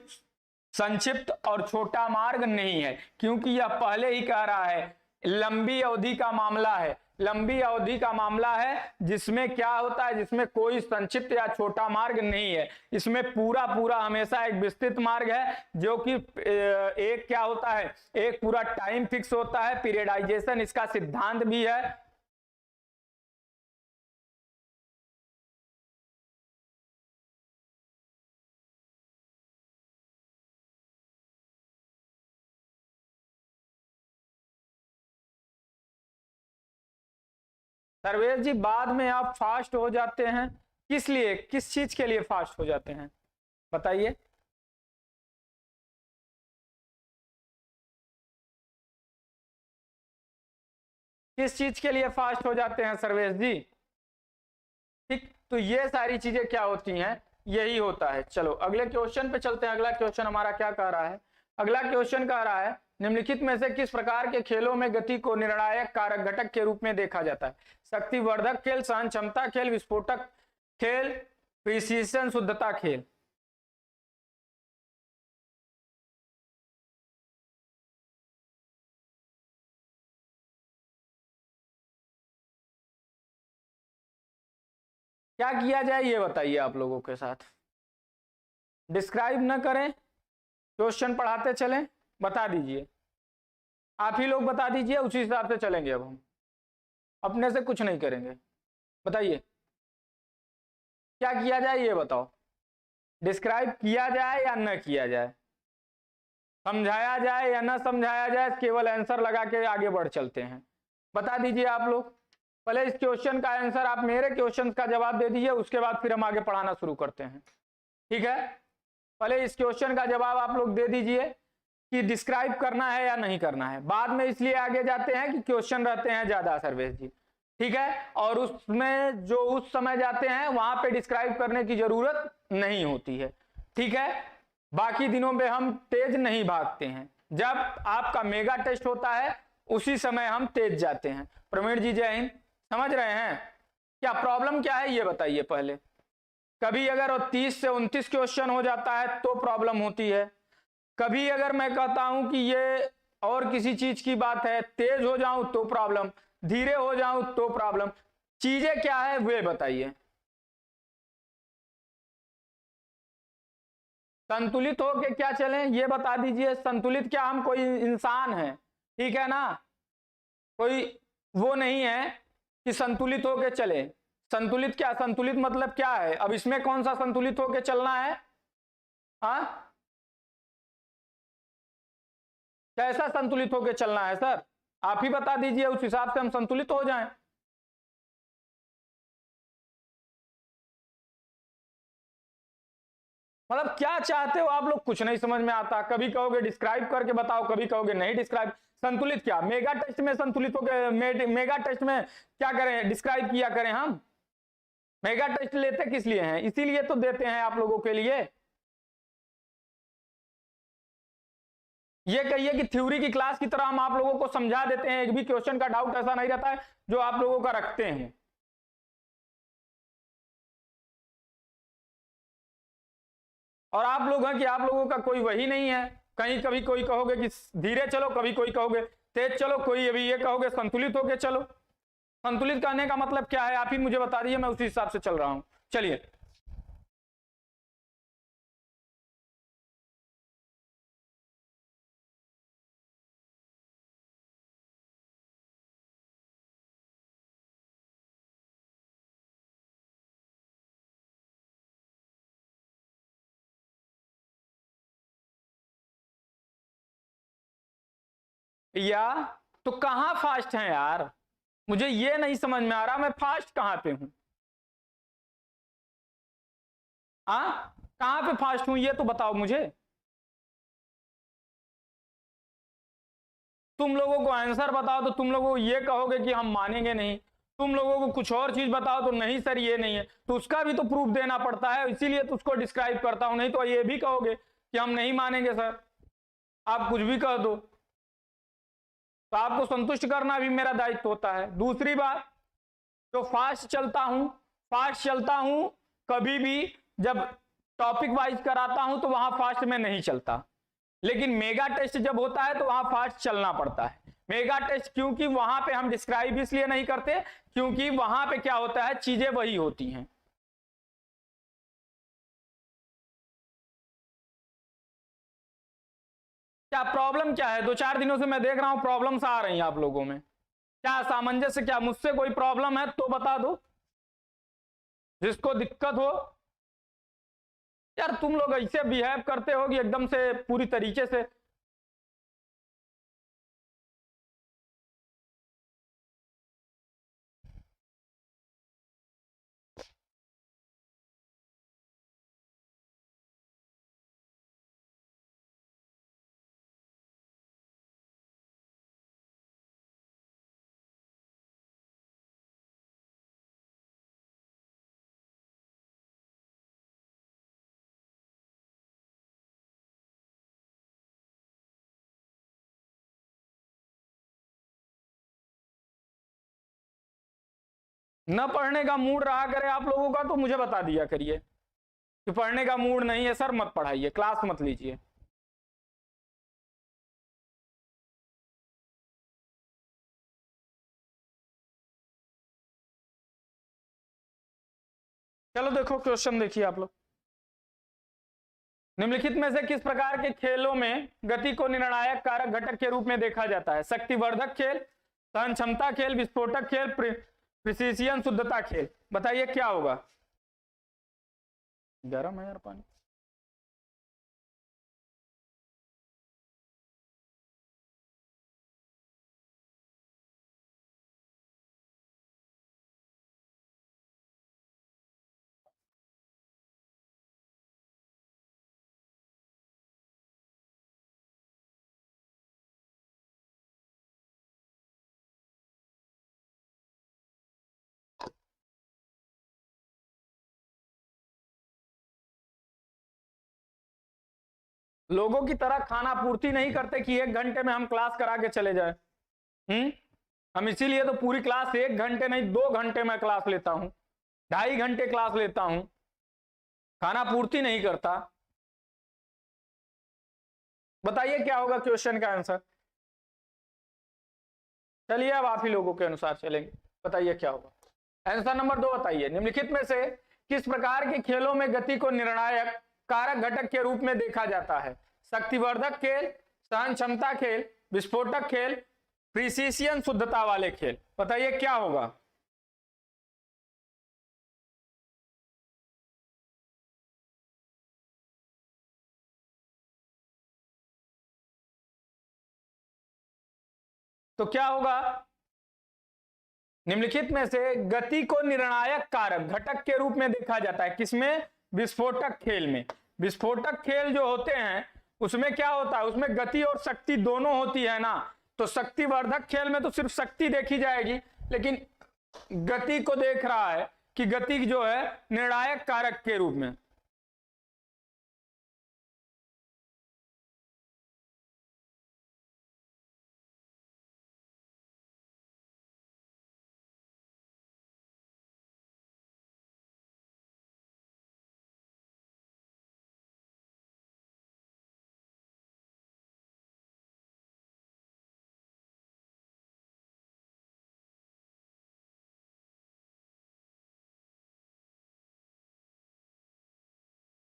संक्षिप्त और छोटा मार्ग नहीं है, क्योंकि यह पहले ही कह रहा है लंबी अवधि का मामला है। लंबी अवधि का मामला है, जिसमें क्या होता है, जिसमें कोई संक्षिप्त या छोटा मार्ग नहीं है। इसमें पूरा पूरा हमेशा एक विस्तृत मार्ग है, जो कि एक क्या होता है, एक पूरा टाइम फिक्स होता है, पीरियडाइजेशन इसका सिद्धांत भी है। सर्वेश जी, बाद में आप फास्ट हो जाते हैं, किस लिए, किस चीज के लिए फास्ट हो जाते हैं, बताइए। किस चीज के लिए फास्ट हो जाते हैं सर्वेश जी? ठीक, तो ये सारी चीजें क्या होती हैं, यही होता है। चलो अगले क्वेश्चन पे चलते हैं। अगला क्वेश्चन हमारा क्या कह रहा है, अगला क्वेश्चन कह रहा है निम्नलिखित में से किस प्रकार के खेलों में गति को निर्णायक कारक घटक के रूप में देखा जाता है? शक्तिवर्धक खेल, सहन क्षमता खेल, विस्फोटक खेल, प्रिसीशन शुद्धता खेल। क्या किया जाए ये बताइए आप लोगों के साथ। डिस्क्राइब न करें, क्वेश्चन पढ़ाते चलें, बता दीजिए, आप ही लोग बता दीजिए, उसी हिसाब से चलेंगे। अब हम अपने से कुछ नहीं करेंगे, बताइए क्या किया जाए ये बताओ। डिस्क्राइब किया जाए या न किया जाए, समझाया जाए या न समझाया जाए, केवल आंसर लगा के आगे बढ़ चलते हैं। बता दीजिए आप लोग। पहले इस क्वेश्चन का आंसर आप मेरे क्वेश्चन का जवाब दे दीजिए, उसके बाद फिर हम आगे पढ़ाना शुरू करते हैं, ठीक है। पहले इस क्वेश्चन का जवाब आप लोग दे दीजिए कि डिस्क्राइब करना है या नहीं करना है। बाद में इसलिए आगे जाते हैं कि क्वेश्चन रहते हैं ज्यादा सर्वेश जी, ठीक है, और उसमें जो उस समय जाते हैं वहां पे डिस्क्राइब करने की जरूरत नहीं होती है, ठीक है। बाकी दिनों में हम तेज नहीं भागते हैं, जब आपका मेगा टेस्ट होता है उसी समय हम तेज जाते हैं। प्रवीण जी जय हिंद, समझ रहे हैं क्या प्रॉब्लम क्या है ये बताइए पहले। कभी अगर 30 से 29 क्वेश्चन हो जाता है तो प्रॉब्लम होती है। कभी अगर मैं कहता हूं कि ये और किसी चीज की बात है, तेज हो जाऊं तो प्रॉब्लम, धीरे हो जाऊं तो प्रॉब्लम। चीजें क्या है वे बताइए। संतुलित हो के क्या चलें ये बता दीजिए। संतुलित क्या, हम कोई इंसान है, ठीक है ना, कोई वो नहीं है कि संतुलित होके चले। संतुलित क्या, संतुलित मतलब क्या है, अब इसमें कौन सा संतुलित होके चलना है, हाँ कैसा संतुलित होके चलना है सर, आप ही बता दीजिए, उस हिसाब से हम संतुलित हो जाएं। मतलब क्या चाहते हो आप लोग, कुछ नहीं समझ में आता। कभी कहोगे डिस्क्राइब करके बताओ, कभी कहोगे नहीं डिस्क्राइब। संतुलित क्या, मेगा टेस्ट में संतुलित हो गए, मेगा टेस्ट में क्या करें, डिस्क्राइब किया करें हम। मेगा टेस्ट लेते किस लिए हैं, इसीलिए तो देते हैं आप लोगों के लिए। ये कहिए कि थ्योरी की क्लास की तरह हम आप लोगों को समझा देते हैं, एक भी क्वेश्चन का डाउट ऐसा नहीं रहता है जो आप लोगों का रखते हैं। और आप लोग हैं कि आप लोगों का कोई वही नहीं है। कहीं कभी कोई कहोगे कि धीरे चलो, कभी कोई कहोगे तेज चलो, कोई अभी ये कहोगे संतुलित होके चलो। संतुलित करने का मतलब क्या है आप ही मुझे बता दीजिए, मैं उसी हिसाब से चल रहा हूं। चलिए या तो कहां फास्ट है यार, मुझे ये नहीं समझ में आ रहा मैं फास्ट कहां पे हूं। कहां पे फास्ट हूं ये तो बताओ मुझे। तुम लोगों को आंसर बताओ तो तुम लोगों को ये कहोगे कि हम मानेंगे नहीं, तुम लोगों को कुछ और चीज बताओ तो नहीं सर ये नहीं है, तो उसका भी तो प्रूफ देना पड़ता है, इसीलिए तो उसको डिस्क्राइब करता हूं, नहीं तो ये भी कहोगे कि हम नहीं मानेंगे सर, आप कुछ भी कह दो, तो आपको संतुष्ट करना भी मेरा दायित्व होता है। दूसरी बात, जो फास्ट चलता हूं कभी भी जब टॉपिक वाइज कराता हूं तो वहां फास्ट में नहीं चलता, लेकिन मेगा टेस्ट जब होता है तो वहां फास्ट चलना पड़ता है। मेगा टेस्ट क्योंकि वहां पे हम डिस्क्राइब इसलिए नहीं करते क्योंकि वहां पे क्या होता है, चीजें वही होती हैं। क्या प्रॉब्लम क्या है, 2-4 दिनों से मैं देख रहा हूं प्रॉब्लम्स आ रही हैं आप लोगों में, क्या सामंजस्य, क्या मुझसे कोई प्रॉब्लम है तो बता दो, जिसको दिक्कत हो। यार तुम लोग ऐसे बिहेव करते हो कि एकदम से पूरी तरीके से, न पढ़ने का मूड रहा करे आप लोगों का तो मुझे बता दिया करिए कि पढ़ने का मूड नहीं है सर, मत पढ़ाइए, क्लास मत लीजिए। चलो देखो क्वेश्चन देखिए आप लोग, निम्नलिखित में से किस प्रकार के खेलों में गति को निर्णायक कारक घटक के रूप में देखा जाता है? शक्तिवर्धक खेल, सहन क्षमता खेल, विस्फोटक खेल, प्रिसिशन शुद्धता खेल। बताइए क्या होगा। गर्म है यार पानी। लोगों की तरह खाना पूर्ति नहीं करते कि 1 घंटे में हम क्लास करा के चले जाए। हम इसीलिए तो पूरी क्लास 1 घंटे नहीं 2 घंटे में क्लास लेता हूं, 2.5 घंटे क्लास लेता हूं, खाना पूर्ति नहीं करता। बताइए क्या होगा क्वेश्चन का आंसर। चलिए अब आप ही लोगों के अनुसार चलेंगे, बताइए क्या होगा। आंसर नंबर 2 बताइए, निम्नलिखित में से किस प्रकार के खेलों में गति को निर्णायक कारक घटक के रूप में देखा जाता है? शक्तिवर्धक खेल, सहन क्षमता खेल, विस्फोटक खेल, प्रिसिशन शुद्धता वाले खेल। बताइए क्या होगा। तो क्या होगा, निम्नलिखित में से गति को निर्णायक कारक घटक के रूप में देखा जाता है किसमें? विस्फोटक खेल में। विस्फोटक खेल जो होते हैं उसमें क्या होता है, उसमें गति और शक्ति दोनों होती है ना, तो शक्तिवर्धक खेल में तो सिर्फ शक्ति देखी जाएगी, लेकिन गति को देख रहा है कि गति जो है निर्णायक कारक के रूप में।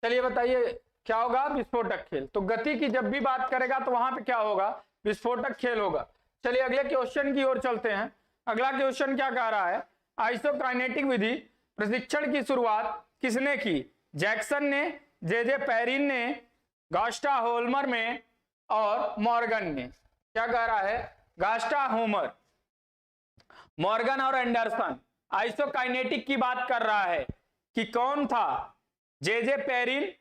चलिए बताइए क्या होगा। विस्फोटक खेल, तो गति की जब भी बात करेगा तो वहां पे क्या होगा, विस्फोटक खेल होगा। चलिए अगले क्वेश्चन की ओर चलते हैं। अगला क्वेश्चन क्या कह रहा है, आइसोकाइनेटिक विधि प्रशिक्षण की शुरुआत किसने की? जैक्सन ने, जे पेरिन ने, गास्टा होल्मर में और मॉर्गन ने। क्या कह रहा है, गास्टा होमर, मॉर्गन और एंडरसन आइसोकाइनेटिक की बात कर रहा है कि कौन था, जे पेरिन,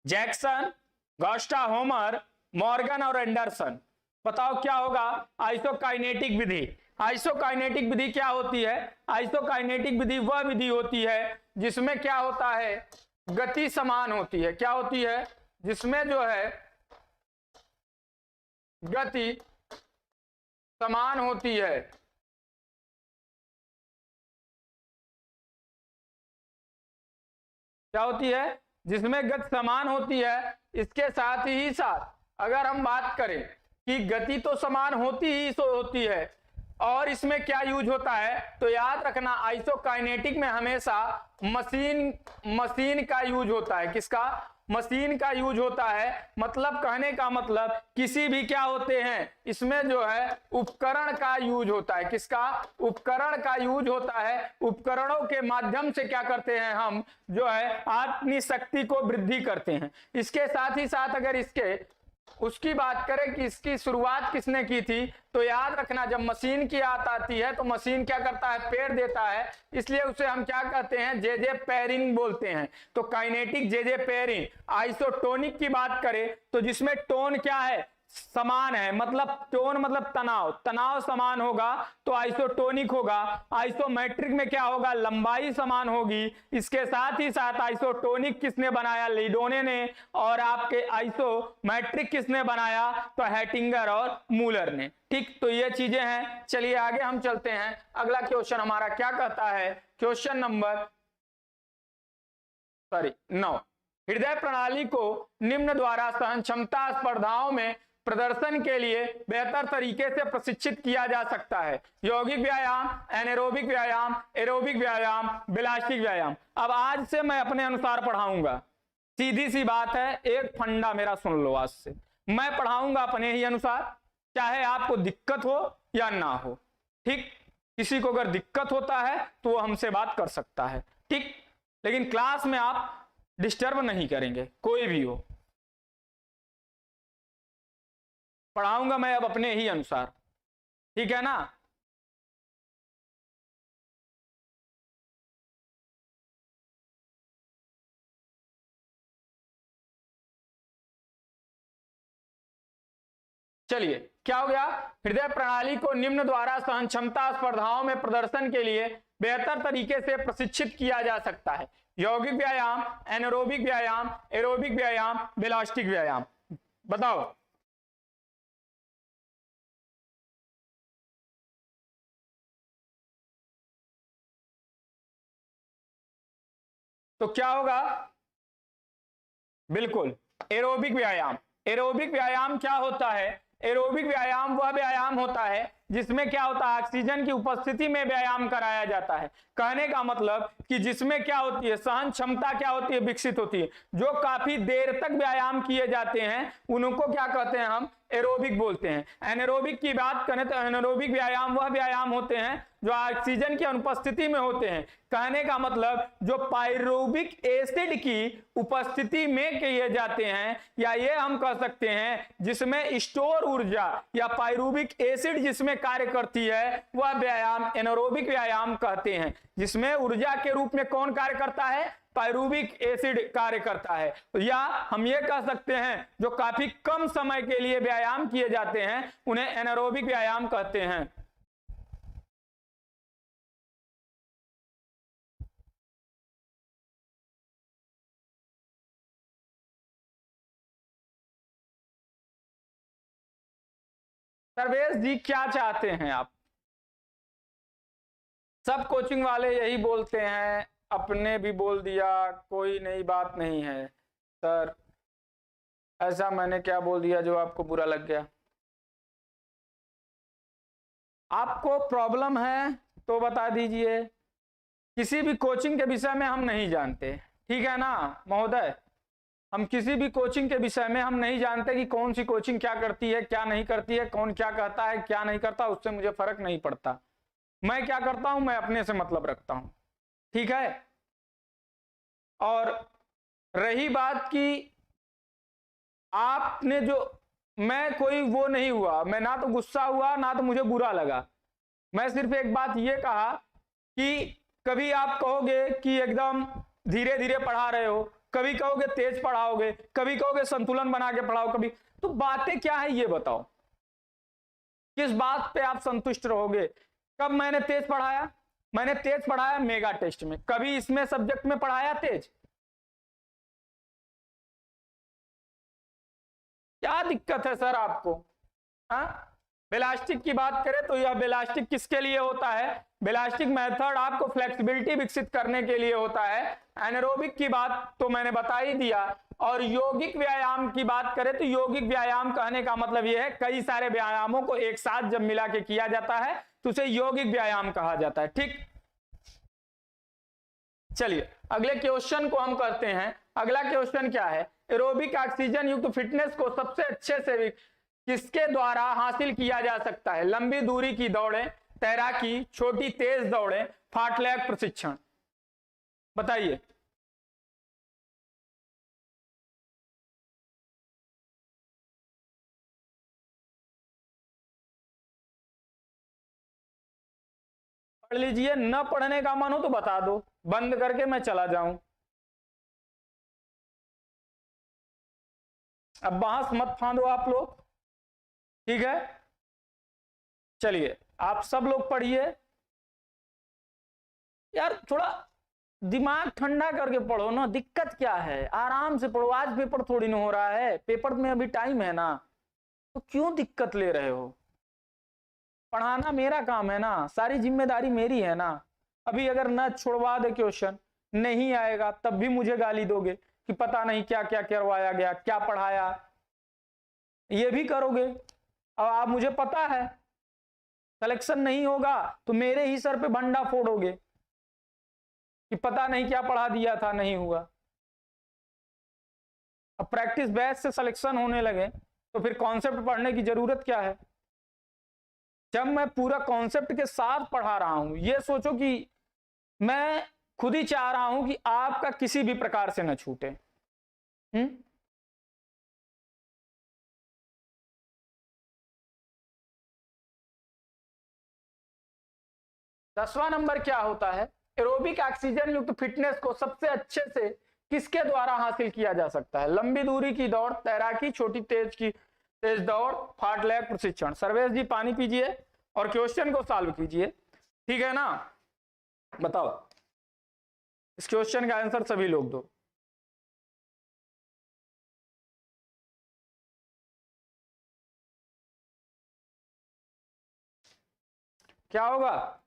जैक्सन, गास्टा होमर, मॉर्गन और एंडरसन। बताओ क्या होगा आइसोकाइनेटिक विधि। आइसोकाइनेटिक विधि क्या होती है, आइसोकाइनेटिक विधि वह विधि होती है जिसमें क्या होता है, गति समान होती है। क्या होती है, जिसमें जो है गति समान होती है। क्या होती है, जिसमें गति समान होती है। इसके साथ ही साथ अगर हम बात करें कि गति तो समान होती ही होती है और इसमें क्या यूज होता है, तो याद रखना आइसोकाइनेटिक में हमेशा मशीन का यूज होता है। किसका, मशीन का यूज होता है। मतलब कहने का मतलब किसी भी क्या होते हैं, इसमें जो है उपकरण का यूज होता है। किसका, उपकरण का यूज होता है। उपकरणों के माध्यम से क्या करते हैं हम, जो है अपनी शक्ति को वृद्धि करते हैं। इसके साथ ही साथ अगर इसके उसकी बात करें कि इसकी शुरुआत किसने की थी, तो याद रखना जब मशीन की बात आती है तो मशीन क्या करता है, पेड़ देता है, इसलिए उसे हम क्या कहते हैं, जे पेरिन बोलते हैं। तो काइनेटिक जे पेरिन। आइसोटोनिक की बात करें तो जिसमें टोन क्या है, समान है, मतलब टोन मतलब तनाव, तनाव समान होगा तो आइसोटोनिक होगा। आइसोमेट्रिक में क्या होगा, लंबाई समान होगी। इसके साथ ही साथ आइसोटोनिक किसने बनाया, लीडोने ने, और आपके आइसोमेट्रिक किसने बनाया, तो हैटिंगर और मूलर ने। ठीक, तो ये चीजें हैं। चलिए आगे हम चलते हैं। अगला क्वेश्चन हमारा क्या कहता है, क्वेश्चन नंबर 9, हृदय प्रणाली को निम्न द्वारा सहन क्षमता स्पर्धाओं में प्रदर्शन के लिए बेहतर तरीके से प्रशिक्षित किया जा सकता है। यौगिक व्यायाम, एनारोबिक व्यायाम, एरोबिक व्यायाम, बिलास्टिक व्यायाम। अब आज से मैं अपने अनुसार पढ़ाऊंगा, सीधी सी बात है, एक फंडा मेरा सुन लो, आज से मैं पढ़ाऊंगा अपने ही अनुसार, चाहे आपको दिक्कत हो या ना हो। ठीक, किसी को अगर दिक्कत होता है तो वो हमसे बात कर सकता है। ठीक, लेकिन क्लास में आप डिस्टर्ब नहीं करेंगे, कोई भी हो। पढ़ाऊंगा मैं अब अपने ही अनुसार, ठीक है ना। चलिए क्या हो गया, हृदय प्रणाली को निम्न द्वारा सहन क्षमता स्पर्धाओं में प्रदर्शन के लिए बेहतर तरीके से प्रशिक्षित किया जा सकता है। यौगिक व्यायाम, एनारोबिक व्यायाम, एरोबिक व्यायाम, बिलास्टिक व्यायाम। बताओ तो क्या होगा, बिल्कुल एरोबिक व्यायाम। एरोबिक व्यायाम क्या होता है, एरोबिक व्यायाम वह व्यायाम होता है जिसमें क्या होता है, ऑक्सीजन की उपस्थिति में व्यायाम कराया जाता है। कहने का मतलब कि जिसमें क्या होती है, सहन क्षमता क्या होती है, विकसित होती है। जो काफी देर तक व्यायाम किए जाते हैं उनको क्या कहते हैं, हम एरोबिक बोलते हैं। एनारोबिक की बात करें तो एनारोबिक व्यायाम वह व्यायाम होते हैं जो ऑक्सीजन की अनुपस्थिति में होते हैं। कहने का मतलब जो पायरुविक एसिड की उपस्थिति में किए जाते हैं, या ये हम कह सकते हैं जिसमें स्टोर ऊर्जा या पायरुविक एसिड जिसमें कार्य करती है, वह व्यायाम एनारोबिक व्यायाम कहते हैं। जिसमें ऊर्जा के रूप में कौन कार्य करता है, पायरुविक एसिड कार्य करता है। या हम ये कह सकते हैं जो काफी कम समय के लिए व्यायाम किए जाते हैं उन्हें एनारोबिक व्यायाम कहते हैं। सर्वेश जी क्या चाहते हैं आप, सब कोचिंग वाले यही बोलते हैं, अपने भी बोल दिया, कोई नई बात नहीं है सर। ऐसा मैंने क्या बोल दिया जो आपको बुरा लग गया? आपको प्रॉब्लम है तो बता दीजिए। किसी भी कोचिंग के विषय में हम नहीं जानते, ठीक है ना महोदय। हम किसी भी कोचिंग के विषय में हम नहीं जानते कि कौन सी कोचिंग क्या करती है क्या नहीं करती है, कौन क्या कहता है क्या नहीं करता, उससे मुझे फर्क नहीं पड़ता। मैं क्या करता हूं, मैं अपने से मतलब रखता हूं, ठीक है। और रही बात कि आपने जो मैं कोई वो नहीं हुआ, मैं ना तो गुस्सा हुआ ना तो मुझे बुरा लगा। मैं सिर्फ एक बात ये कहा कि कभी आप कहोगे कि एकदम धीरे धीरे पढ़ा रहे हो, कभी कहोगे तेज पढ़ाओगे, कभी कहोगे संतुलन बना के पढ़ाओ, कभी तो बातें क्या है ये बताओ, किस बात पे आप संतुष्ट रहोगे। कब मैंने तेज पढ़ाया? मैंने तेज पढ़ाया मेगा टेस्ट में। कभी इसमें सब्जेक्ट में पढ़ाया तेज? क्या दिक्कत है सर आपको? हाँ, बेलास्टिक की बात करें तो यह बेलास्टिक किसके लिए होता है? बेलास्टिक मेथड आपको फ्लेक्सिबिलिटी विकसित करने के लिए होता है। एनारोबिक की बात तो मैंने बता ही दिया। और यौगिक व्यायाम की बात करें तो यौगिक व्यायाम कहने का मतलब यह है कई सारे व्यायामों को एक साथ जब मिला के किया जाता है तो उसे यौगिक व्यायाम कहा जाता है। ठीक, चलिए अगले क्वेश्चन को हम करते हैं। अगला क्वेश्चन क्या है? एरोबिक ऑक्सीजन युक्त फिटनेस को सबसे अच्छे से किसके द्वारा हासिल किया जा सकता है? लंबी दूरी की दौड़ें, तैराकी, छोटी तेज दौड़ें, फाटलैग प्रशिक्षण। बताइए। पढ़ लीजिए, न पढ़ने का मन हो तो बता दो, बंद करके मैं चला जाऊं। अब बहस मत फांदो आप लोग, ठीक है? चलिए आप सब लोग पढ़िए। यार थोड़ा दिमाग ठंडा करके पढ़ो ना, दिक्कत क्या है? आराम से पढ़ो, आज पेपर थोड़ी ना हो रहा है, पेपर में अभी टाइम है ना, तो क्यों दिक्कत ले रहे हो? पढ़ाना मेरा काम है ना, सारी जिम्मेदारी मेरी है ना। अभी अगर न छुड़वा दे क्वेश्चन, नहीं आएगा तब भी मुझे गाली दोगे कि पता नहीं क्या क्या करवाया गया, क्या पढ़ाया, ये भी करोगे। अब आप, मुझे पता है सिलेक्शन नहीं होगा तो मेरे ही सर पे भंडा फोड़ोगे कि पता नहीं क्या पढ़ा दिया था, नहीं हुआ। अब प्रैक्टिस बेस से सिलेक्शन होने लगे तो फिर कॉन्सेप्ट पढ़ने की जरूरत क्या है? जब मैं पूरा कॉन्सेप्ट के साथ पढ़ा रहा हूं, ये सोचो कि मैं खुद ही चाह रहा हूं कि आपका किसी भी प्रकार से न छूटे। 10वां नंबर क्या होता है? एरोबिक ऑक्सीजन युक्त फिटनेस को सबसे अच्छे से किसके द्वारा हासिल किया जा सकता है? लंबी दूरी की दौड़, तैराकी, छोटी तेज दौड़, फाटलैग प्रशिक्षण। सर्वेश जी पानी पीजिए और क्वेश्चन को सॉल्व कीजिए, ठीक है ना? बताओ, इस क्वेश्चन का आंसर सभी लोग दो। क्या होगा?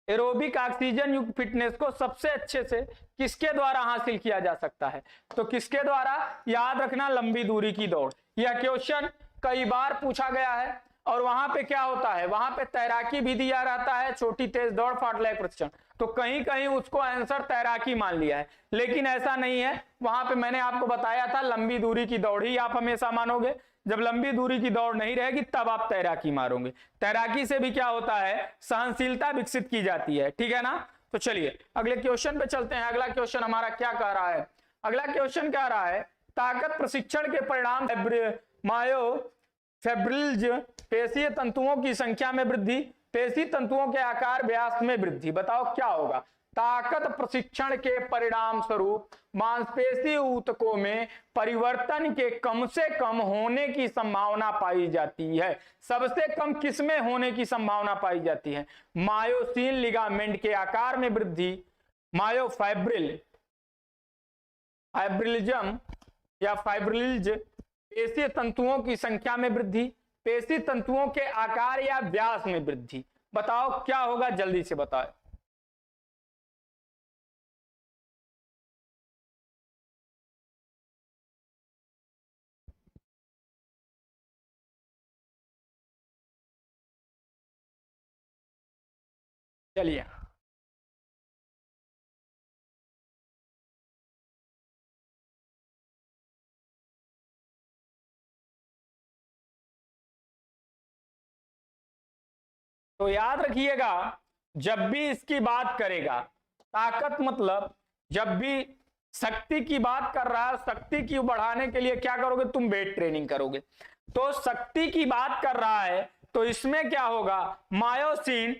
एरोबिक ऑक्सीजन युक्त फिटनेस को सबसे अच्छे से किसके द्वारा हासिल किया जा सकता है? तो किसके द्वारा? याद रखना, लंबी दूरी की दौड़। यह क्वेश्चन कई बार पूछा गया है। और वहां पे क्या होता है? वहां पे तैराकी भी दिया रहता है, छोटी तेज दौड़, फाटलैग प्रशिक्षण। तो कहीं कहीं उसको आंसर तैराकी मान लिया है, लेकिन ऐसा नहीं है। वहां पे मैंने आपको बताया था लंबी दूरी की दौड़ ही आप हमेशा मानोगे। जब लंबी दूरी की दौड़ नहीं रहेगी तब आप तैराकी मारोगे। तैराकी से भी क्या होता है? सहनशीलता विकसित की जाती है, ठीक है ना? तो चलिए अगले क्वेश्चन पे चलते हैं। अगला क्वेश्चन हमारा क्या कह रहा है? अगला क्वेश्चन कह रहा है ताकत प्रशिक्षण के परिणाम मायोफिब्रिल्स, पेशीय तंतुओं की संख्या में वृद्धि, पेशी तंतुओं के आकार व्यास में वृद्धि। बताओ क्या होगा? ताकत प्रशिक्षण के परिणाम स्वरूप मांसपेशी ऊतकों में परिवर्तन के कम से कम होने की संभावना पाई जाती है। सबसे कम किसमें होने की संभावना पाई जाती है? मायोसिन लिगामेंट के आकार में वृद्धि, फाइब्रिलिज्म या फाइब्रिल्ज, पेशी तंतुओं की संख्या में वृद्धि, पेशी तंतुओं के आकार या व्यास में वृद्धि। बताओ क्या होगा? जल्दी से बताओ। चलिए तो याद रखिएगा, जब भी इसकी बात करेगा, ताकत मतलब जब भी शक्ति की बात कर रहा है, शक्ति की बढ़ाने के लिए क्या करोगे? तुम वेट ट्रेनिंग करोगे। तो शक्ति की बात कर रहा है, तो इसमें क्या होगा, मायोसिन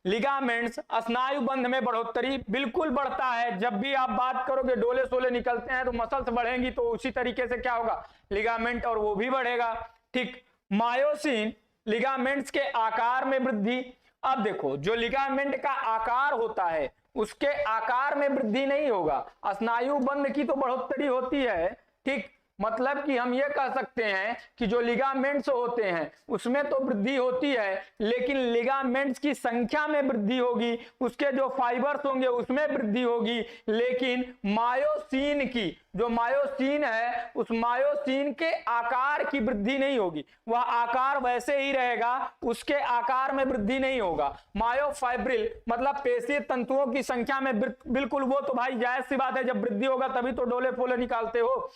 लिगामेंट्स स्नायु बंध में बढ़ोतरी बिल्कुल बढ़ता है। जब भी आप बात करोगे डोले सोले निकलते हैं तो मसल्स बढ़ेंगी, तो उसी तरीके से क्या होगा, लिगामेंट और वो भी बढ़ेगा। ठीक, मायोसिन लिगामेंट्स के आकार में वृद्धि। अब देखो, जो लिगामेंट का आकार होता है उसके आकार में वृद्धि नहीं होगा, स्नायु बंध की तो बढ़ोतरी होती है। ठीक, मतलब कि हम ये कह सकते हैं कि जो लिगामेंट्स होते हैं उसमें तो वृद्धि होती है, लेकिन लिगामेंट्स की संख्या में वृद्धि होगी, उसके जो फाइबर्स होंगे उसमें वृद्धि होगी, लेकिन मायोसिन की, जो मायोसिन है उस मायोसिन के आकार की वृद्धि नहीं होगी, वह आकार वैसे ही रहेगा, उसके आकार में वृद्धि नहीं होगा। मायोफाइब्रिल मतलब पेशीय तंतुओं की संख्या में बिल्कुल, वो तो भाई जायज सी बात है, जब वृद्धि होगा तभी तो डोले फोले निकालते हो।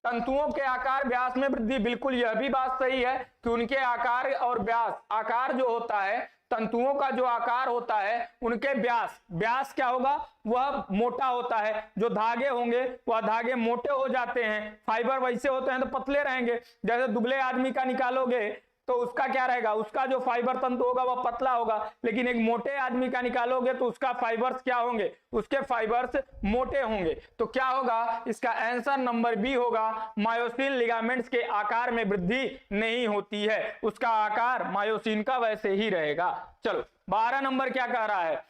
तंतुओं के आकार व्यास में वृद्धि, बिल्कुल यह भी बात सही है कि उनके आकार और व्यास, आकार जो होता है तंतुओं का, जो आकार होता है उनके व्यास, व्यास क्या होगा, वह मोटा होता है। जो धागे होंगे वह धागे मोटे हो जाते हैं, फाइबर वैसे होते हैं तो पतले रहेंगे। जैसे दुबले आदमी का निकालोगे तो उसका क्या रहेगा, उसका जो फाइबर तंतु होगा वह पतला होगा, लेकिन एक मोटे आदमी का निकालोगे तो उसका फाइबर्स क्या होंगे, उसके फाइबर्स मोटे होंगे। तो क्या होगा, इसका आंसर नंबर बी होगा, मायोसिन लिगामेंट्स के आकार में वृद्धि नहीं होती है, उसका आकार मायोसिन का वैसे ही रहेगा। चलो 12 नंबर क्या कह रहा है,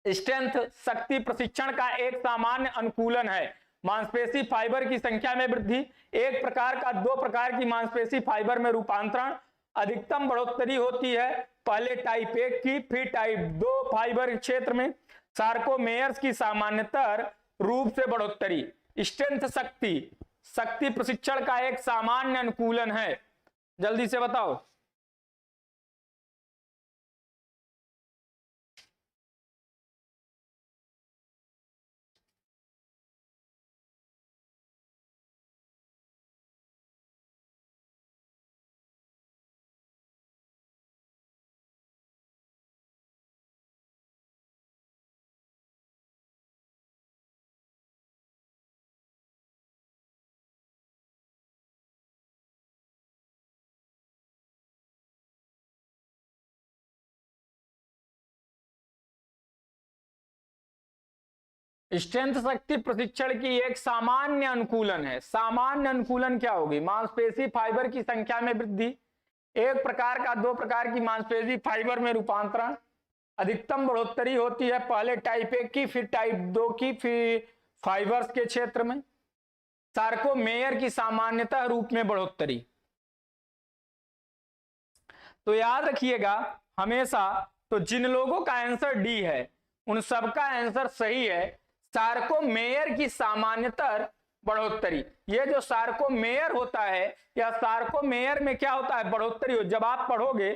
स्ट्रेंथ शक्ति प्रशिक्षण का एक सामान्य अनुकूलन है, मांसपेशी फाइबर की संख्या में वृद्धि, एक प्रकार का दो प्रकार की मांसपेशी फाइबर में रूपांतरण, अधिकतम बढ़ोतरी होती है पहले टाइप 1 की फिर टाइप 2 फाइबर क्षेत्र में, सार्कोमेयर्स की सामान्यतर रूप से बढ़ोतरी। स्ट्रेंथ शक्ति, शक्ति प्रशिक्षण का एक सामान्य अनुकूलन है, जल्दी से बताओ। स्ट्रेंथ शक्ति प्रशिक्षण की एक सामान्य अनुकूलन है। सामान्य अनुकूलन क्या होगी, मांसपेशी फाइबर की संख्या में वृद्धि, एक प्रकार का दो प्रकार की मांसपेशी फाइबर में रूपांतरण, अधिकतम बढ़ोतरी होती है पहले टाइप 1 की फिर टाइप 2 की फिर फाइबर्स के क्षेत्र में, सार्कोमेयर की सामान्यतः रूप में बढ़ोतरी। तो याद रखिएगा हमेशा, तो जिन लोगों का आंसर डी है उन सबका आंसर सही है, सार्कोमेयर की सामान्यतर बढ़ोतरी। ये जो सार्कोमेयर होता है या सार्कोमेयर में क्या होता है, बढ़ोतरी हो। जब आप पढ़ोगे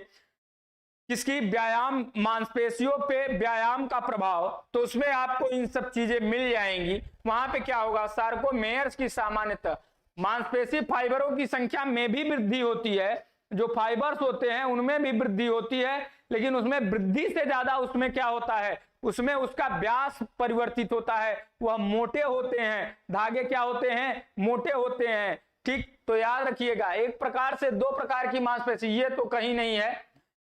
किसकी, व्यायाम, मांसपेशियों पे व्यायाम का प्रभाव, तो उसमें आपको इन सब चीजें मिल जाएंगी। वहां पे क्या होगा, सार्कोमेयर्स की सामान्यता, मांसपेशी फाइबरों की संख्या में भी वृद्धि होती है, जो फाइबर्स होते हैं उनमें भी वृद्धि होती है, लेकिन उसमें वृद्धि से ज्यादा उसमें क्या होता है, उसमें उसका व्यास परिवर्तित होता है, वह मोटे होते हैं, धागे क्या होते हैं, मोटे होते हैं। ठीक, तो याद रखिएगा एक प्रकार से दो प्रकार की मांसपेशी, ये तो कहीं नहीं है,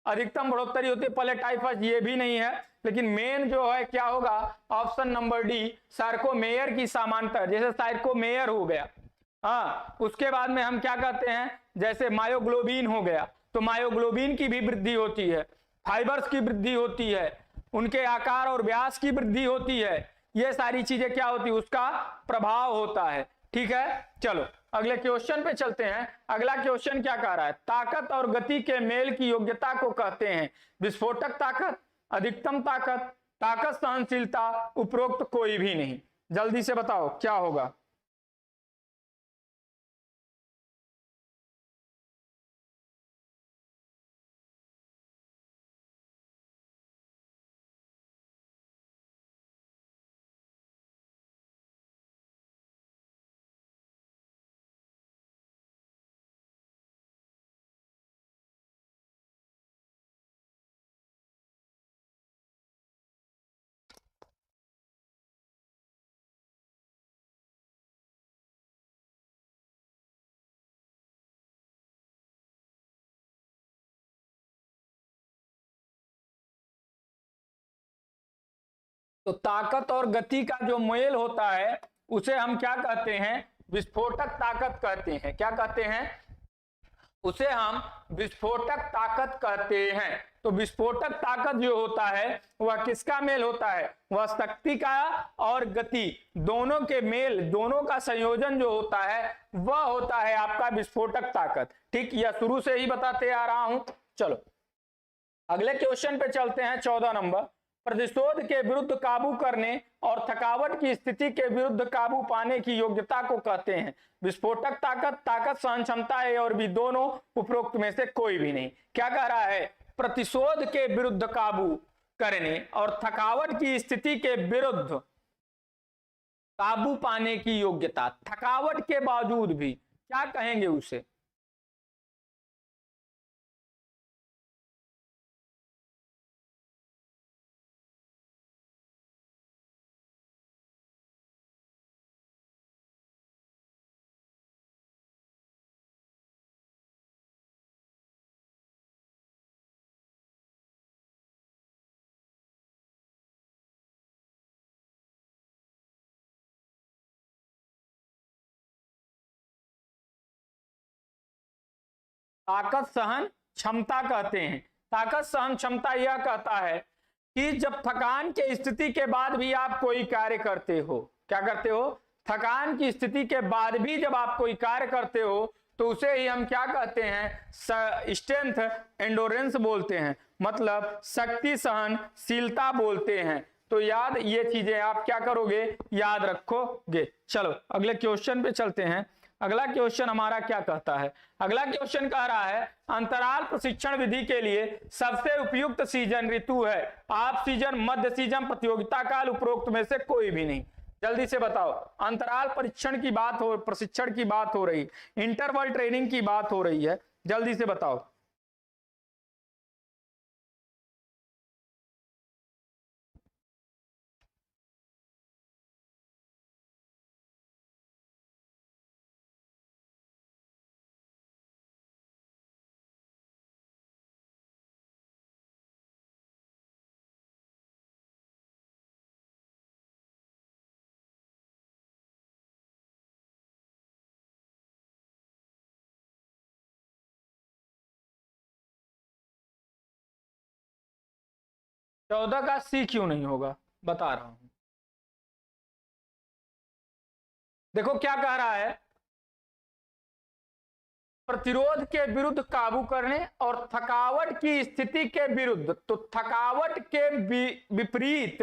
अधिकतम बढ़ोतरी होती है पहले टाइप 1, ये भी नहीं है, लेकिन मेन जो है क्या होगा, ऑप्शन नंबर डी, सार्कोमेयर की समांतर। जैसे सार्कोमेयर हो गया, हाँ, उसके बाद में हम क्या कहते हैं, जैसे मायोग्लोबिन हो गया, तो मायोग्लोबिन की भी वृद्धि होती है, फाइबर्स की वृद्धि होती है, उनके आकार और व्यास की वृद्धि होती है, ये सारी चीजें क्या होती है, उसका प्रभाव होता है। ठीक है, चलो अगले क्वेश्चन पे चलते हैं। अगला क्वेश्चन क्या कह रहा है, ताकत और गति के मेल की योग्यता को कहते हैं विस्फोटक ताकत, अधिकतम ताकत, ताकत सहनशीलता, उपरोक्त कोई भी नहीं। जल्दी से बताओ क्या होगा। तो ताकत और गति का जो मेल होता है उसे हम क्या कहते हैं, विस्फोटक ताकत कहते हैं। क्या कहते हैं, उसे हम विस्फोटक ताकत कहते हैं। तो विस्फोटक ताकत जो होता है वह किसका मेल होता है, वह शक्ति का और गति दोनों के मेल, दोनों का संयोजन जो होता है वह होता है आपका विस्फोटक ताकत। ठीक, यह शुरू से ही बताते आ रहा हूं। चलो अगले क्वेश्चन पे चलते हैं। 14 नंबर, प्रतिशोध के विरुद्ध काबू करने और थकावट की स्थिति के विरुद्ध काबू पाने की योग्यता को कहते हैं विस्फोटक ताकत। ताकत सहन क्षमता है और भी दोनों उपरोक्त में से कोई भी नहीं। क्या कह रहा है, प्रतिशोध के विरुद्ध काबू करने और थकावट की स्थिति के विरुद्ध काबू पाने की योग्यता, थकावट के बावजूद भी क्या कहेंगे उसे, ताकत सहन क्षमता कहते हैं। ताकत सहन क्षमता यह कहता है कि जब थकान के स्थिति के बाद भी आप कोई कार्य करते हो, क्या करते हो, थकान की स्थिति के बाद भी जब आप कोई कार्य करते हो तो उसे ही हम क्या कहते हैं, स्ट्रेंथ एंडोरेंस बोलते हैं, मतलब शक्ति सहनशीलता बोलते हैं। तो याद, ये चीजें आप क्या करोगे, याद रखोगे। चलो अगले क्वेश्चन पे चलते हैं। अगला क्वेश्चन हमारा क्या कहता है, अगला क्वेश्चन कह रहा है अंतराल प्रशिक्षण विधि के लिए सबसे उपयुक्त सीजन ऋतु है। ऑफ सीजन, मध्य सीजन, प्रतियोगिता काल, उपरोक्त में से कोई भी नहीं। जल्दी से बताओ, अंतराल परीक्षण की बात हो, प्रशिक्षण की बात हो रही, इंटरवल ट्रेनिंग की बात हो रही है, जल्दी से बताओ। चौदह का सी क्यों नहीं होगा, बता रहा हूं। देखो क्या कह रहा है, प्रतिरोध के विरुद्ध काबू करने और थकावट की स्थिति के विरुद्ध। तो थकावट के विपरीत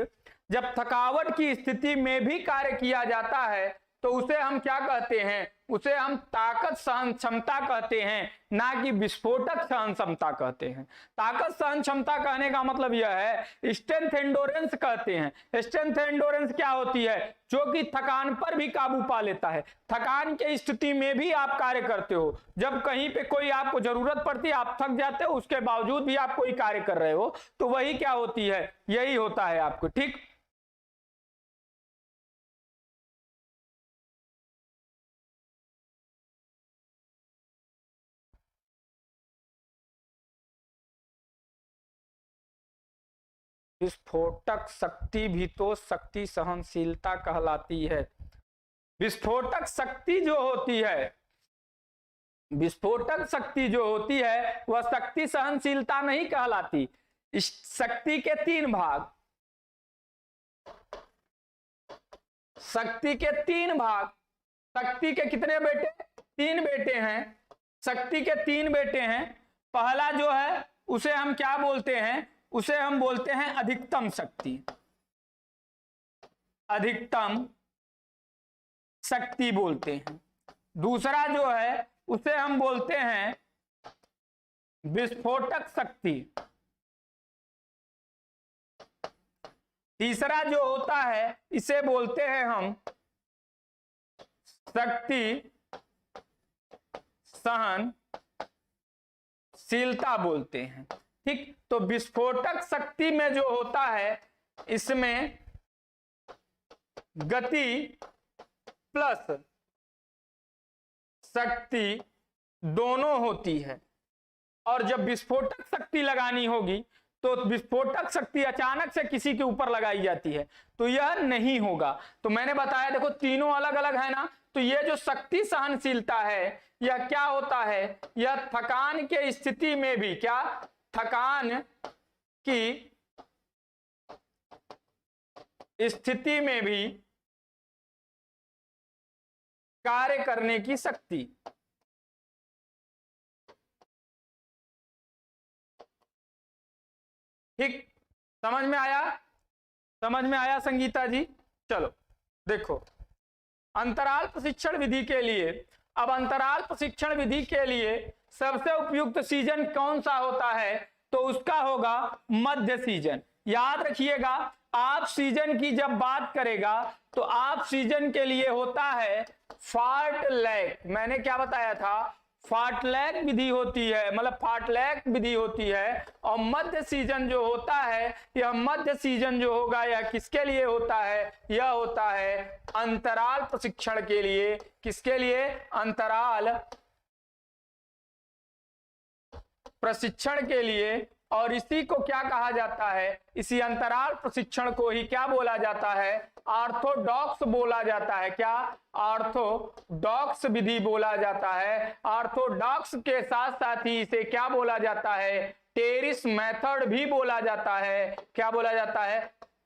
जब थकावट की स्थिति में भी कार्य किया जाता है तो उसे हम क्या कहते हैं, उसे हम ताकत सहन क्षमता कहते हैं, ना कि विस्फोटक सहन क्षमता कहते हैं। ताकत सहन क्षमता कहने का मतलब यह है, स्ट्रेंथ एंडोरेंस कहते हैं। स्ट्रेंथ एंडोरेंस क्या होती है, जो कि थकान पर भी काबू पा लेता है। थकान की स्थिति में भी आप कार्य करते हो, जब कहीं पे कोई आपको जरूरत पड़ती है, आप थक जाते हो, उसके बावजूद भी आप कोई कार्य कर रहे हो, तो वही क्या होती है, यही होता है आपको। ठीक, विस्फोटक शक्ति भी तो शक्ति सहनशीलता कहलाती है। विस्फोटक शक्ति जो होती है, विस्फोटक शक्ति जो होती है वह शक्ति सहनशीलता नहीं कहलाती। इस शक्ति के तीन भाग, शक्ति के तीन भाग, शक्ति के कितने बेटे, तीन बेटे हैं। शक्ति के तीन बेटे हैं। पहला जो है उसे हम क्या बोलते हैं, उसे हम बोलते हैं अधिकतम शक्ति, अधिकतम शक्ति बोलते हैं। दूसरा जो है उसे हम बोलते हैं विस्फोटक शक्ति। तीसरा जो होता है इसे बोलते हैं हम शक्ति सहनशीलता बोलते हैं। ठीक, तो विस्फोटक शक्ति में जो होता है इसमें गति प्लस शक्ति दोनों होती है, और जब विस्फोटक शक्ति लगानी होगी तो विस्फोटक शक्ति अचानक से किसी के ऊपर लगाई जाती है, तो यह नहीं होगा। तो मैंने बताया देखो तीनों अलग अलग है ना, तो यह जो शक्ति सहनशीलता है यह क्या होता है, यह थकान के स्थिति में भी, क्या, थकान की स्थिति में भी कार्य करने की शक्ति। ठीक, समझ में आया, समझ में आया संगीता जी। चलो देखो अंतराल प्रशिक्षण विधि के लिए, अब अंतराल प्रशिक्षण विधि के लिए सबसे उपयुक्त सीजन कौन सा होता है, तो उसका होगा मध्य सीजन। याद रखिएगा, आप सीजन की जब बात करेगा तो आप सीजन के लिए होता है फार्टलैग। मैंने क्या बताया था, फार्टलैग विधि होती है, मतलब फार्टलैग विधि होती है। और मध्य सीजन जो होता है, यह मध्य सीजन जो होगा यह किसके लिए होता है, यह होता है अंतराल प्रशिक्षण के लिए। किसके लिए, अंतराल प्रशिक्षण के लिए। और इसी को क्या कहा जाता है, इसी अंतराल प्रशिक्षण को ही क्या बोला जाता है, ऑर्थोडॉक्स बोला जाता है। क्या, ऑर्थोडॉक्स विधि बोला जाता है। ऑर्थोडॉक्स के साथ साथ ही इसे क्या बोला जाता है, टेरिस मेथड भी बोला जाता है। क्या बोला जाता है,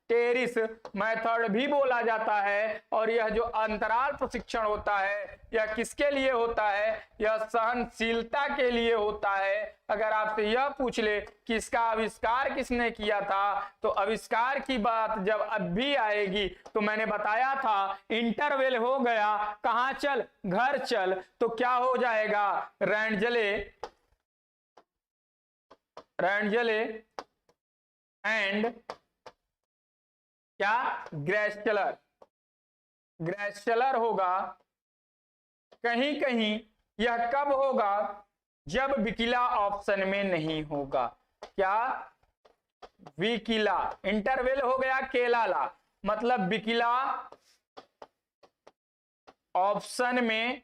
टेरिस मेथड भी बोला जाता है। और यह जो अंतराल प्रशिक्षण होता है यह किसके लिए होता है, यह सहनशीलता के लिए होता है। अगर आपसे यह पूछ ले कि इसका आविष्कार किसने किया था, तो आविष्कार की बात जब अब भी आएगी तो मैंने बताया था इंटरवेल हो गया, कहां चल, घर चल, तो क्या हो जाएगा, रेंजले एंड क्या, ग्रेस्चलर होगा। कहीं कहीं यह कब होगा, जब विकिला ऑप्शन में नहीं होगा। क्या, विकिला, इंटरवेल हो गया केलाला, मतलब विकिला ऑप्शन में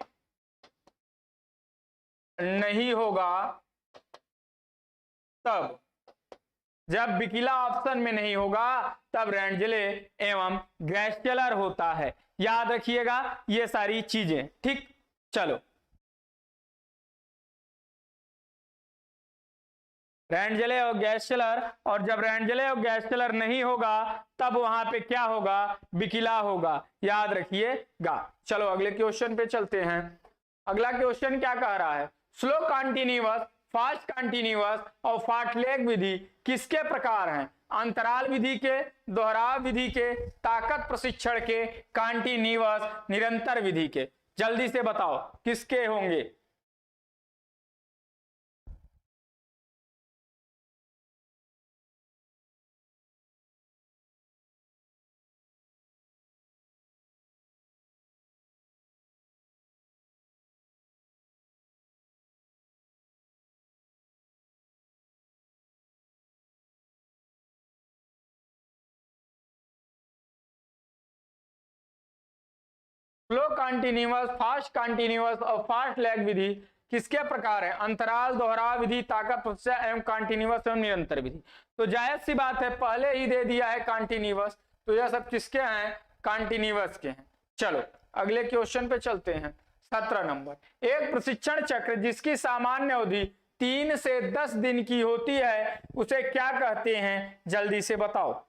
नहीं होगा। तब जब विकिला ऑप्शन में नहीं होगा तब रेंजले एवं ग्रेस्चलर होता है। याद रखिएगा ये सारी चीजें। ठीक, चलो रेंजले और ग्रेस्चलर, और जब रेंजले और ग्रेस्चलर नहीं होगा तब वहां पे क्या होगा, विकिला होगा। याद रखिएगा। चलो अगले क्वेश्चन पे चलते हैं। अगला क्वेश्चन क्या कह रहा है, स्लो कॉन्टिन्यूअस, फास्ट कॉन्टिन्यूअस और फार्टलैग विधि किसके प्रकार हैं, अंतराल विधि के, दोहराव विधि के, ताकत प्रशिक्षण के, कॉन्टिन्यूअस निरंतर विधि के। जल्दी से बताओ किसके होंगे। स्लो कॉन्टिन्यूअस, फास्ट कॉन्टिन्यूअस और फास्ट लैग विधि किसके प्रकार है, अंतराल, दोहराव विधि, ताकत प्रशिक्षण एवं कॉन्टिन्यूअस एवं निरंतर विधि। तो जायज सी बात है, पहले ही दे दिया है कॉन्टिन्यूअस, तो यह सब किसके हैं, कॉन्टिन्यूअस के हैं। चलो अगले क्वेश्चन पे चलते हैं। 17 नंबर, एक प्रशिक्षण चक्र जिसकी सामान्य अवधि 3 से 10 दिन की होती है उसे क्या कहते हैं, जल्दी से बताओ।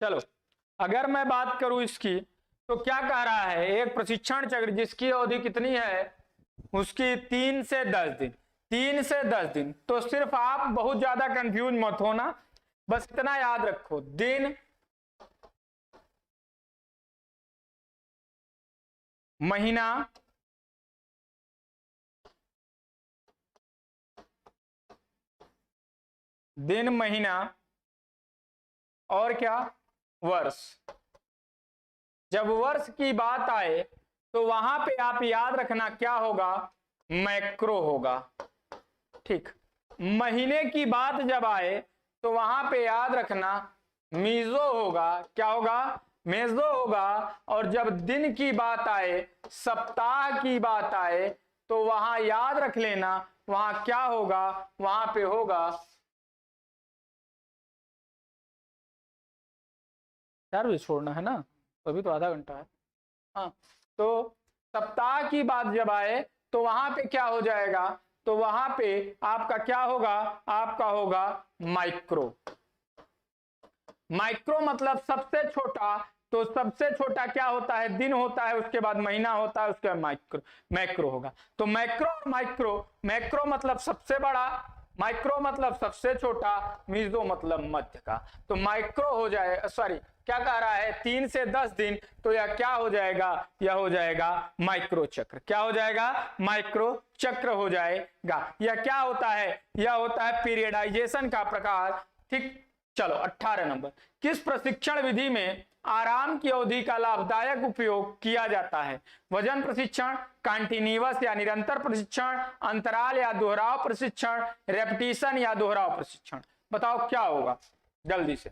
चलो अगर मैं बात करूं इसकी, तो क्या कह रहा है, एक प्रशिक्षण चक्र जिसकी अवधि कितनी है, उसकी 3 से 10 दिन। 3 से 10 दिन। तो सिर्फ आप बहुत ज्यादा कंफ्यूज मत होना, बस इतना याद रखो, दिन, महीना, दिन, महीना और क्या, वर्ष। जब वर्ष की बात आए तो वहां पे आप याद रखना क्या होगा, मैक्रो होगा। ठीक, महीने की बात जब आए तो वहां पे याद रखना मीजो होगा। क्या होगा, मेजो होगा। और जब दिन की बात आए, सप्ताह की बात आए, तो वहां याद रख लेना वहां क्या होगा, वहां पे होगा, यार भी छोड़ना है ना, अभी तो आधा घंटा है। हाँ, तो सप्ताह की बात जब आए तो वहां पे क्या हो जाएगा, तो वहां पे आपका क्या होगा, आपका होगा माइक्रो। माइक्रो मतलब सबसे छोटा। तो सबसे छोटा क्या होता है, दिन होता है, उसके बाद महीना होता है, उसके बाद माइक्रो, मैक्रो होगा। तो मैक्रो और माइक्रो, मैक्रो मतलब सबसे बड़ा, माइक्रो मतलब सबसे छोटा, मीजो मतलब मध्य का। तो माइक्रो हो जाए, सॉरी क्या कह रहा है, 3 से 10 दिन। तो यह क्या हो जाएगा, यह हो जाएगा माइक्रो चक्र। क्या हो जाएगा, माइक्रो चक्र हो जाएगा। यह क्या होता है, यह होता है पीरियडाइजेशन का प्रकार। ठीक, चलो 18 नंबर, किस प्रशिक्षण विधि में आराम की अवधि का लाभदायक उपयोग किया जाता है। वजन प्रशिक्षण, कंटिन्यूअस या निरंतर प्रशिक्षण, अंतराल या दोहराव प्रशिक्षण, रेपिटेशन या दोहराव प्रशिक्षण। बताओ क्या होगा जल्दी से।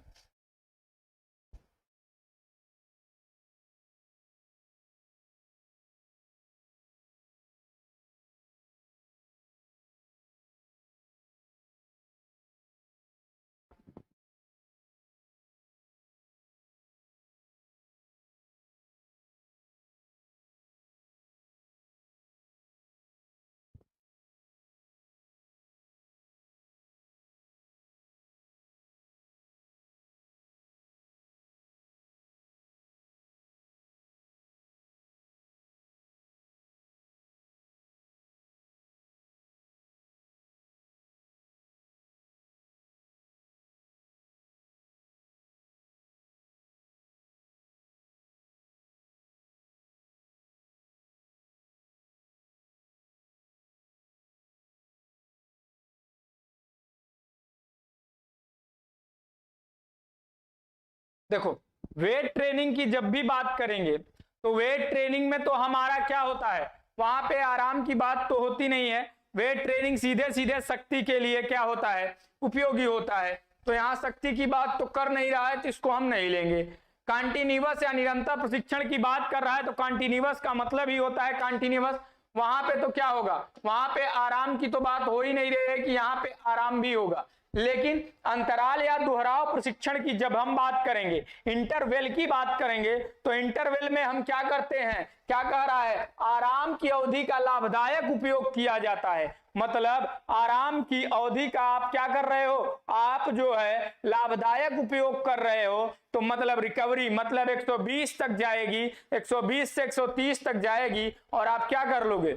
देखो, वेट ट्रेनिंग की जब भी बात करेंगे तो वेट ट्रेनिंग में तो हमारा क्या होता है, वहां पे आराम की बात तो होती नहीं है। वेट ट्रेनिंग सीधे सीधे शक्ति के लिए क्या होता है, उपयोगी होता है। तो यहां शक्ति की बात तो कर नहीं रहा है, तो इसको हम नहीं लेंगे। कंटिन्यूअस या निरंतर प्रशिक्षण की बात कर रहा है, तो कंटिन्यूअस का मतलब ही होता है कंटिन्यूअस। वहां पे तो क्या होगा, वहां पे आराम की तो बात हो ही नहीं रही है कि यहाँ पे आराम भी होगा। लेकिन अंतराल या दोहराव प्रशिक्षण की जब हम बात करेंगे, इंटरवल की बात करेंगे, तो इंटरवल में हम क्या करते हैं, क्या कह रहा है, आराम की अवधि का लाभदायक उपयोग किया जाता है। मतलब आराम की अवधि का आप क्या कर रहे हो, आप जो है लाभदायक उपयोग कर रहे हो। तो मतलब रिकवरी मतलब 120 तक जाएगी, 120 से 130 तक जाएगी, और आप क्या कर लोगे,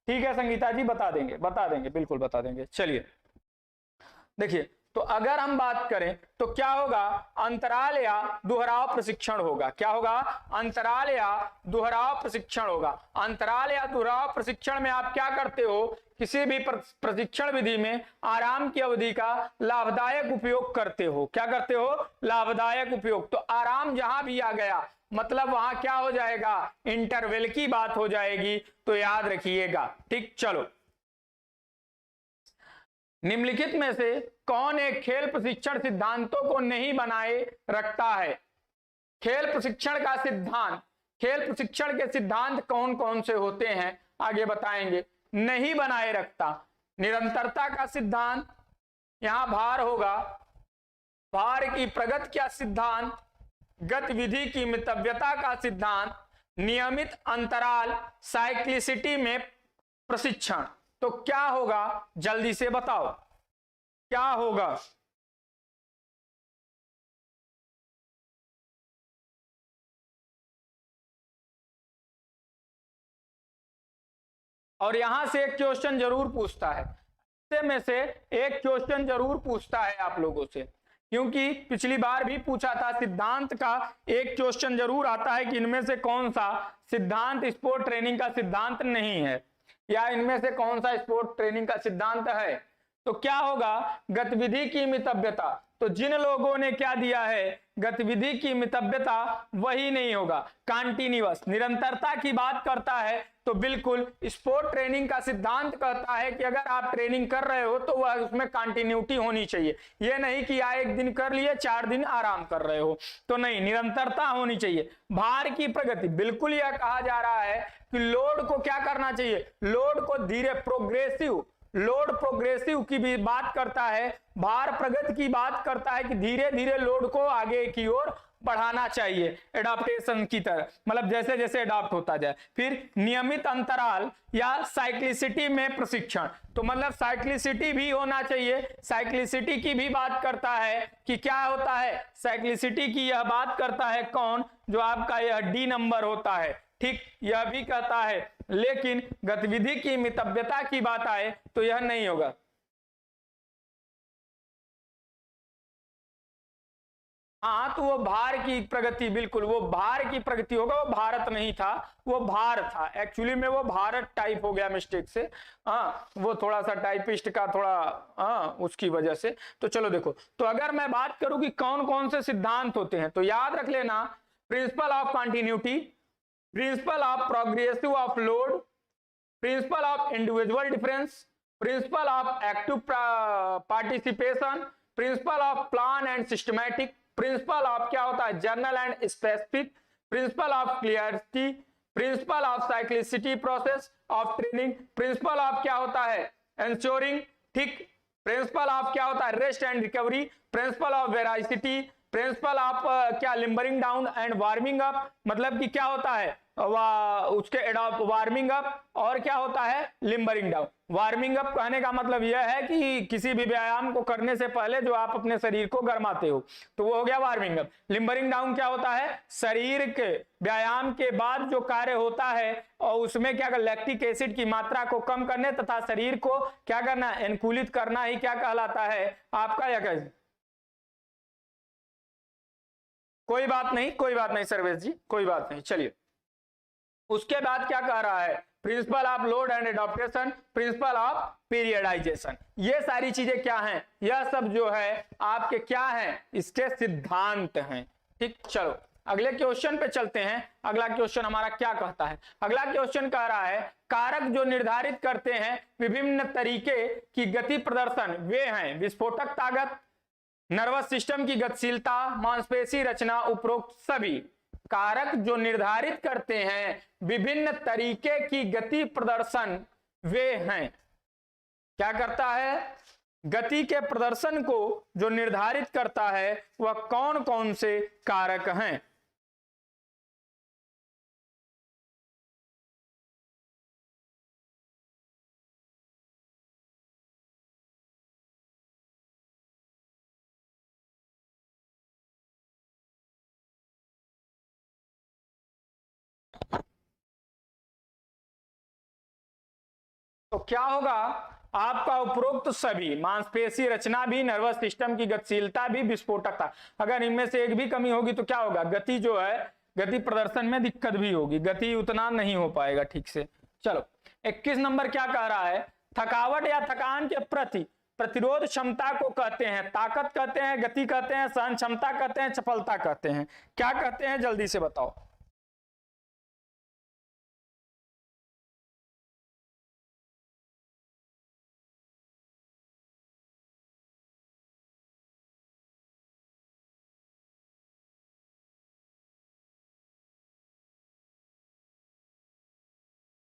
ठीक है संगीता जी, बता देंगे, बता देंगे, बिल्कुल बता देंगे। चलिए देखिए, तो अगर हम बात करें तो क्या होगा, अंतराल या दोहराव प्रशिक्षण होगा। क्या होगा, अंतराल या दोहराव प्रशिक्षण होगा। अंतराल या दोहराव प्रशिक्षण में आप क्या करते हो, किसी भी प्रशिक्षण विधि में आराम की अवधि का लाभदायक उपयोग करते हो। क्या करते हो, लाभदायक उपयोग। तो आराम जहां भी आ गया मतलब वहां क्या हो जाएगा, इंटरवल की बात हो जाएगी। तो याद रखिएगा। ठीक, चलो, निम्नलिखित में से कौन एक खेल प्रशिक्षण सिद्धांतों को नहीं बनाए रखता है। खेल प्रशिक्षण का सिद्धांत, खेल प्रशिक्षण के सिद्धांत कौन कौन से होते हैं आगे बताएंगे। नहीं बनाए रखता, निरंतरता का सिद्धांत, यहां भार होगा, भार की प्रगति का सिद्धांत, गतिविधि की मितव्यता का सिद्धांत, नियमित अंतराल, साइक्लिसिटी में प्रशिक्षण। तो क्या होगा जल्दी से बताओ, क्या होगा। और यहां से एक क्वेश्चन जरूर पूछता है, में से एक क्वेश्चन जरूर पूछता है आप लोगों से, क्योंकि पिछली बार भी पूछा था। सिद्धांत का एक क्वेश्चन जरूर आता है कि इनमें से कौन सा सिद्धांत स्पोर्ट ट्रेनिंग का सिद्धांत नहीं है, या इनमें से कौन सा स्पोर्ट ट्रेनिंग का सिद्धांत है। तो क्या होगा, गतिविधि की मितव्यता। तो जिन लोगों ने क्या दिया है, गतिविधि की मितव्यता, वही नहीं होगा। कंटीन्यूअस, निरंतरता की बात करता है, तो बिल्कुल स्पोर्ट ट्रेनिंग का सिद्धांत कहता है कि अगर आप ट्रेनिंग कर रहे हो तो वह उसमें कंटिन्यूटी होनी चाहिए। यह नहीं कि या एक दिन कर लिए 4 दिन आराम कर रहे हो, तो नहीं, निरंतरता होनी चाहिए। भार की प्रगति, बिल्कुल यह कहा जा रहा है कि लोड को क्या करना चाहिए, लोड को धीरे, प्रोग्रेसिव, लोड प्रोग्रेसिव की भी बात करता है, भार प्रगति की बात करता है कि धीरे धीरे लोड को आगे की ओर बढ़ाना चाहिए, एडाप्टेशन की तरह, मतलब जैसे जैसे एडाप्ट होता जाए। फिर नियमित अंतराल या साइक्लिसिटी में प्रशिक्षण, तो मतलब साइक्लिसिटी भी होना चाहिए। साइक्लिसिटी की भी बात करता है कि क्या होता है, साइक्लिसिटी की यह बात करता है कौन, जो आपका यह डी नंबर होता है, ठीक, यह भी कहता है। लेकिन गतिविधि की मितव्यता की बात आए तो यह नहीं होगा। हाँ, तो वो भार की प्रगति, बिल्कुल वो भार की प्रगति होगा, वो भारत नहीं था, वो भार था। एक्चुअली में वो भारत टाइप हो गया मिस्टेक से, हाँ, वो थोड़ा सा टाइपिस्ट का थोड़ा, हाँ, उसकी वजह से। तो चलो देखो, तो अगर मैं बात करूं कि कौन कौन से सिद्धांत होते हैं, तो याद रख लेना, principle of continuity, principle of progressive of load, principle of individual difference, principle of active participation, principle of plan and systematic, principle of क्या होता है, journal and specific, principle of clarity, principle of cyclicity process of training, principle of क्या होता है, एंश्योरिंग, ठीक, प्रिंसिपल ऑफ क्या होता है, rest and recovery, principle of veracity, principle of क्या, limbering down and warming up, मतलब कि क्या होता है उसके वार्मिंग अप, और क्या होता है, लिम्बरिंग डाउन। वार्मिंग अप कहने का मतलब यह है कि किसी भी व्यायाम को करने से पहले जो आप अपने शरीर को गर्माते हो, तो वो हो गया वार्मिंग अप। लिम्बरिंग डाउन क्या होता है, शरीर के व्यायाम के बाद जो कार्य होता है और उसमें क्या, लैक्टिक एसिड की मात्रा को कम करने तथा शरीर को क्या करना, अनुकूलित करना ही क्या कहलाता है आपका, या कैसे। कोई बात नहीं, कोई बात नहीं सर्वेश जी, कोई बात नहीं, चलिए। उसके बाद क्या कह रहा है, principle of load and adaptation, principle of periodisation. ये सारी चीजें क्या हैं, यह सब जो है आपके क्या हैं, इसके सिद्धांत हैं, ठीक। चलो अगले क्वेश्चन पे चलते हैं। अगला क्वेश्चन हमारा क्या कहता है, अगला क्वेश्चन कह रहा है, कारक जो निर्धारित करते हैं विभिन्न तरीके की गति प्रदर्शन वे हैं, विस्फोटक ताकत, नर्वस सिस्टम की गतिशीलता, मांसपेशी रचना, उपरोक्त सभी। कारक जो निर्धारित करते हैं विभिन्न तरीके की गति प्रदर्शन वे हैं, क्या करता है, गति के प्रदर्शन को जो निर्धारित करता है वह कौन कौन से कारक हैं। तो क्या होगा आपका, उपरोक्त सभी, मांसपेशी रचना भी, नर्वस सिस्टम की गतिशीलता भी, विस्फोटकता। अगर इनमें से एक भी कमी होगी तो क्या होगा, गति जो है, गति प्रदर्शन में दिक्कत भी होगी, गति उतना नहीं हो पाएगा ठीक से। चलो 21 नंबर क्या कह रहा है, थकावट या थकान के प्रति प्रतिरोध क्षमता को कहते हैं ताकत कहते हैं, गति कहते हैं, सहन क्षमता कहते हैं, चपलता कहते हैं, क्या कहते हैं, जल्दी से बताओ।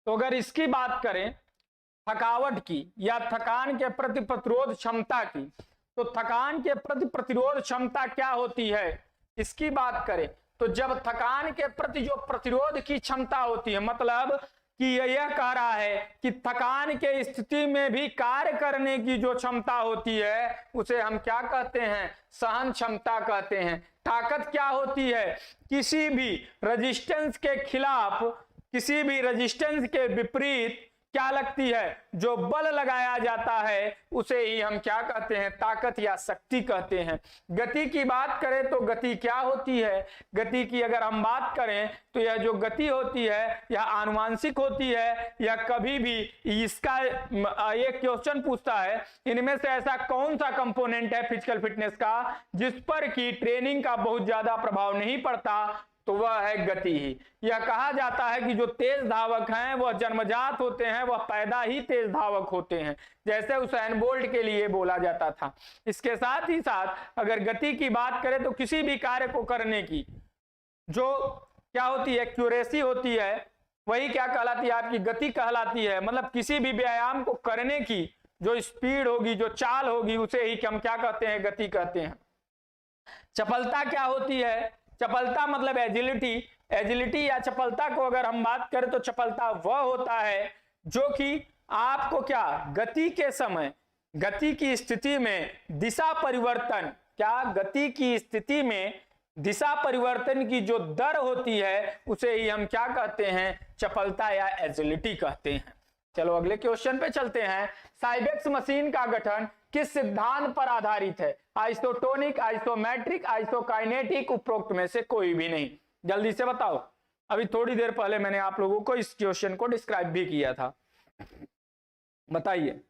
तो अगर इसकी बात करें थकावट की या थकान के प्रति प्रतिरोध क्षमता की, तो थकान के प्रति प्रतिरोध क्षमता क्या होती है, इसकी बात करें तो जब थकान के प्रति जो प्रतिरोध की क्षमता होती है, मतलब कि यह कह रहा है कि थकान के स्थिति में भी कार्य करने की जो क्षमता होती है उसे हम क्या कहते हैं, सहन क्षमता कहते हैं। ताकत क्या होती है, किसी भी रेजिस्टेंस के खिलाफ, किसी भी रेजिस्टेंस के विपरीत क्या लगती है, जो बल लगाया जाता है उसे ही हम क्या कहते हैं, ताकत या शक्ति कहते हैं। गति की बात करें तो गति क्या होती है, गति की अगर हम बात करें तो यह जो गति होती है यह आनुवांशिक होती है, या कभी भी इसका एक क्वेश्चन पूछता है इनमें से ऐसा कौन सा कंपोनेंट है फिजिकल फिटनेस का जिस पर कि ट्रेनिंग का बहुत ज्यादा प्रभाव नहीं पड़ता, तो वह है गति ही। यह कहा जाता है कि जो तेज धावक हैं वह जन्मजात होते हैं, वह पैदा ही तेज धावक होते हैं, जैसे उसेन बोल्ट के लिए बोला जाता था। इसके साथ ही साथ अगर गति की बात करें तो किसी भी कार्य को करने की जो क्या होती है, एक्यूरेसी होती है, वही क्या कहलाती है, आपकी गति कहलाती है। मतलब किसी भी व्यायाम को करने की जो स्पीड होगी, जो चाल होगी, उसे ही हम क्या कहते हैं, गति कहते हैं। चपलता क्या होती है, चपलता मतलब एजिलिटी। एजिलिटी या चपलता को अगर हम बात करें तो चपलता वह होता है जो कि आपको क्या, गति के समय, गति की स्थिति में दिशा परिवर्तन, क्या गति की स्थिति में दिशा परिवर्तन की जो दर होती है उसे ही हम क्या कहते हैं, चपलता या एजिलिटी कहते हैं। चलो अगले क्वेश्चन पे चलते हैं। साइबेक्स मशीन का गठन किस सिद्धांत पर आधारित है, आइसोटोनिक, आइसोमेट्रिक, आइसोकाइनेटिक, उपरोक्त में से कोई भी नहीं। जल्दी से बताओ, अभी थोड़ी देर पहले मैंने आप लोगों को इस क्वेश्चन को डिस्क्राइब भी किया था, बताइए।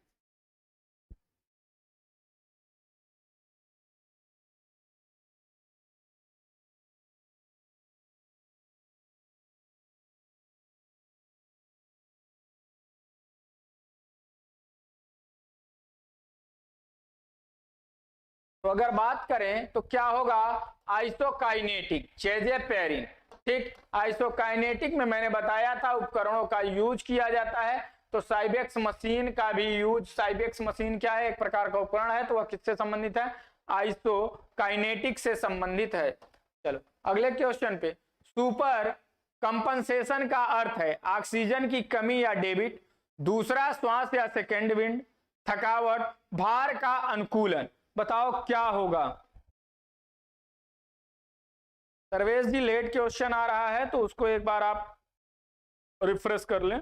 तो अगर बात करें तो क्या होगा, आइसोकाइनेटिक, चेजे पेरिन। ठीक, आइसोकाइनेटिक में मैंने बताया था उपकरणों का यूज किया जाता है, तो साइबेक्स मशीन का भी यूज, साइबेक्स मशीन क्या है, एक प्रकार का उपकरण है, तो वह किससे संबंधित है, आइसोकाइनेटिक से संबंधित है। चलो अगले क्वेश्चन पे, सुपर कंपनसेशन का अर्थ है ऑक्सीजन की कमी या डेबिट, दूसरा श्वास या सेकेंड विंड, थकावट, भार का अनुकूलन। बताओ क्या होगा। सर्वेश जी लेट क्वेश्चन आ रहा है तो उसको एक बार आप रिफ्रेश कर लें।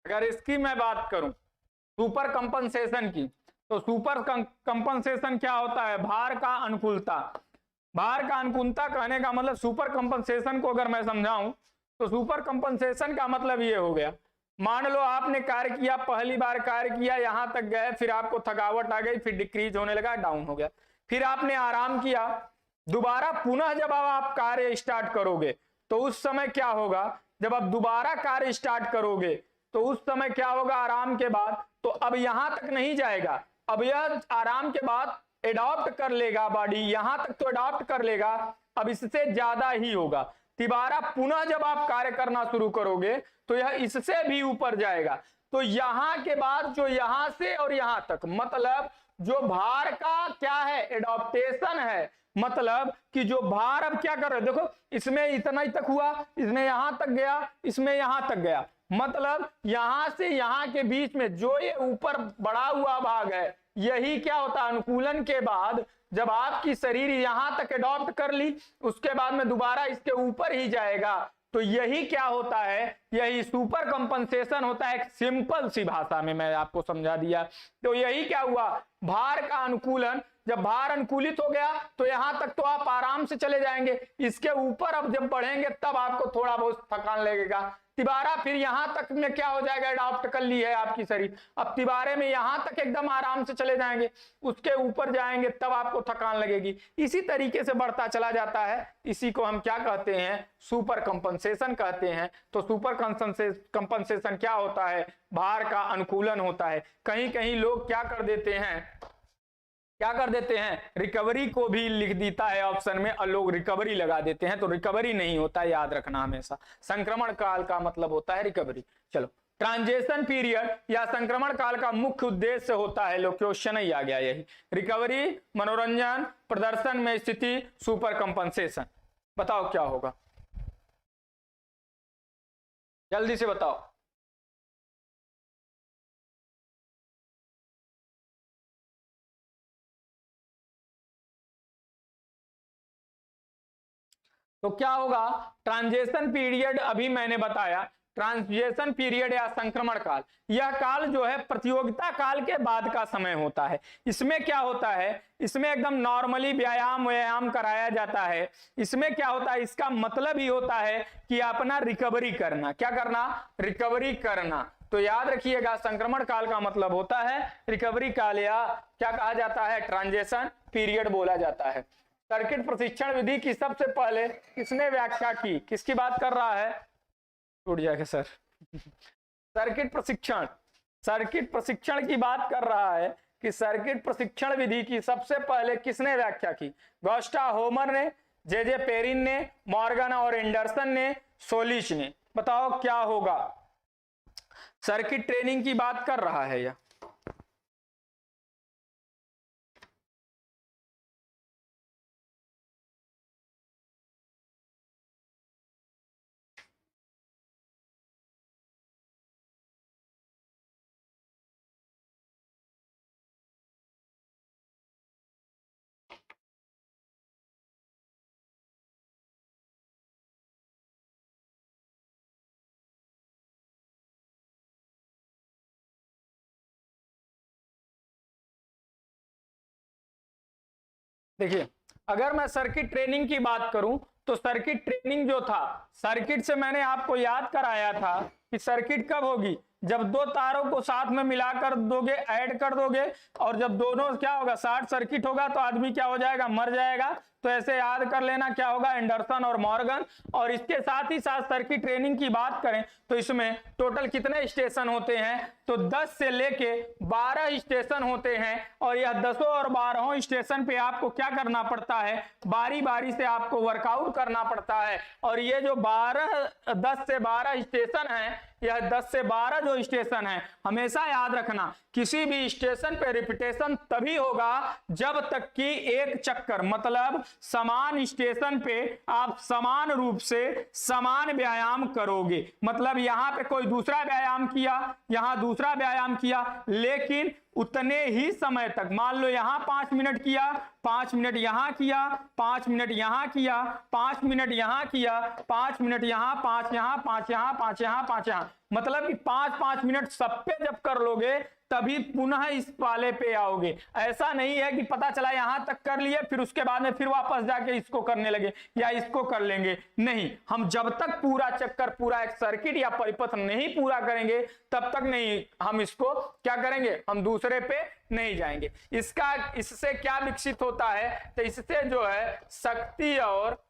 अगर इसकी मैं बात करूं सुपर कंपनसेशन की, तो सुपर कंपनसेशन क्या होता है, भार का अनुकूलता। भार का अनुकूलता कहने का मतलब, सुपर कंपनसेशन को अगर मैं समझाऊं तो सुपर कंपनसेशन का मतलब ये हो गया, मान लो आपने कार्य किया, पहली बार कार्य किया, यहां तक गए, फिर आपको थकावट आ गई, फिर डिक्रीज होने लगा, डाउन हो गया, फिर आपने आराम किया, दोबारा पुनः जब आप कार्य स्टार्ट करोगे तो उस समय क्या होगा, जब आप दोबारा कार्य स्टार्ट करोगे तो उस समय क्या होगा, आराम के बाद, तो अब यहां तक नहीं जाएगा, अब यह आराम के बाद एडॉप्ट कर लेगा बॉडी, यहां तक तो एडॉप्ट कर लेगा, अब इससे ज्यादा ही होगा। दोबारा पुनः जब आप कार्य करना शुरू करोगे तो यह इससे भी ऊपर जाएगा। तो यहां के बाद जो यहां से और यहां तक, मतलब जो भार का क्या है, एडॉप्टेशन है, मतलब कि जो भार अब क्या कर रहे, देखो इसमें इतना ही तक हुआ, इसमें यहां तक गया, इसमें यहां तक गया, मतलब यहां से यहां के बीच में जो ये ऊपर बढ़ा हुआ भाग है, यही क्या होता है, अनुकूलन के बाद जब आपकी शरीर यहां तक एडॉप्ट कर ली, उसके बाद में दोबारा इसके ऊपर ही जाएगा, तो यही क्या होता है, यही सुपर कंपनसेशन होता है। एक सिंपल सी भाषा में मैं आपको समझा दिया, तो यही क्या हुआ, भार का अनुकूलन। जब भार अनुकूलित हो गया तो यहां तक तो आप आराम से चले जाएंगे, इसके ऊपर अब जब बढ़ेंगे तब आपको थोड़ा बहुत थकान लगेगा, तिबारा फिर यहां तक में क्या हो जाएगा, अडॉप्ट कर ली है आपकी शरीर, अब तिबारे में यहां तक एकदम आराम से चले जाएंगे, उसके ऊपर जाएंगे तब आपको थकान लगेगी, इसी तरीके से बढ़ता चला जाता है। इसी को हम क्या कहते हैं, सुपर कंपनसेशन कहते हैं। तो सुपर कंपनसेशन क्या होता है, भार का अनुकूलन होता है। कहीं कहीं लोग क्या कर देते हैं, रिकवरी को भी लिख देता है ऑप्शन में, और लोग रिकवरी लगा देते हैं, तो रिकवरी नहीं होता, याद रखना हमेशा, संक्रमण काल का मतलब होता है रिकवरी। चलो, ट्रांजिशन पीरियड या संक्रमण काल का मुख्य उद्देश्य होता है, लो क्वेश्चन ही आ गया यही, रिकवरी, मनोरंजन, प्रदर्शन में स्थिति, सुपर कंपनसेशन। बताओ क्या होगा। जल्दी से बताओ। तो क्या होगा, ट्रांजिशन पीरियड अभी मैंने बताया, ट्रांजिशन पीरियड या संक्रमण काल, यह काल जो है प्रतियोगिता काल के बाद का समय होता है। इसमें क्या होता है, इसमें एकदम नॉर्मली व्यायाम कराया जाता है। इसमें क्या होता है, इसका मतलब ही होता है कि अपना रिकवरी करना। क्या करना, रिकवरी करना। तो याद रखिएगा, संक्रमण काल का मतलब होता है रिकवरी काल, या क्या कहा जाता है, ट्रांजिशन पीरियड बोला जाता है। सर्किट प्रशिक्षण विधि की सबसे पहले किसने व्याख्या की, किसकी बात कर रहा है, टूट जाएगा सर। सर्किट प्रशिक्षण की बात कर रहा है कि सर्किट प्रशिक्षण विधि की सबसे पहले किसने व्याख्या की, गॉस्टा होमर ने, जे पेरिन ने, मॉर्गन और एंडरसन ने, सोलिच ने। बताओ क्या होगा, सर्किट ट्रेनिंग की बात कर रहा है यह। देखिए, अगर मैं सर्किट ट्रेनिंग की बात करूं तो सर्किट ट्रेनिंग जो था, सर्किट से मैंने आपको याद कराया था कि सर्किट कब होगी, जब दो तारों को साथ में मिलाकर दोगे, ऐड कर दोगे, और जब दोनों क्या होगा, शॉर्ट सर्किट होगा तो आदमी क्या हो जाएगा, मर जाएगा। तो ऐसे याद कर लेना क्या होगा, एंडरसन और मॉर्गन। और इसके साथ ही साथ सर्किट ट्रेनिंग की बात करें तो इसमें टोटल कितने स्टेशन होते हैं, तो 10 से लेके 12 स्टेशन होते हैं। और यह 10 और 12 स्टेशन पे आपको क्या करना पड़ता है, बारी बारी से आपको वर्कआउट करना पड़ता है। और ये जो 10 से 12 स्टेशन है, यह 10 से 12 जो स्टेशन है, हमेशा याद रखना किसी भी स्टेशन पे रिपीटेशन तभी होगा जब तक कि एक चक्कर, मतलब समान स्टेशन पे आप समान रूप से समान व्यायाम करोगे। मतलब यहां पे कोई दूसरा व्यायाम किया, यहां दूसरा व्यायाम किया, लेकिन उतने ही समय तक, मान लो यहां 5 मिनट किया, 5 मिनट यहां किया, 5 मिनट यहां किया, 5 मिनट यहां किया, 5 मिनट यहां, 5 यहां, 5 यहां, 5 यहां, 5 यहां, मतलब कि 5-5 मिनट सब पे जब कर लोगे तभी पुनः इस वाले पे आओगे। ऐसा नहीं है कि पता चला यहां तक कर लिए फिर उसके बाद में फिर वापस जाके इसको करने लगे या इसको कर लेंगे, नहीं। हम जब तक पूरा चक्कर, पूरा एक सर्किट या परिपथ नहीं पूरा करेंगे तब तक नहीं हम इसको क्या करेंगे, हम दूसरे पे नहीं जाएंगे। इससे क्या विकसित होता है, तो इससे जो है शक्ति और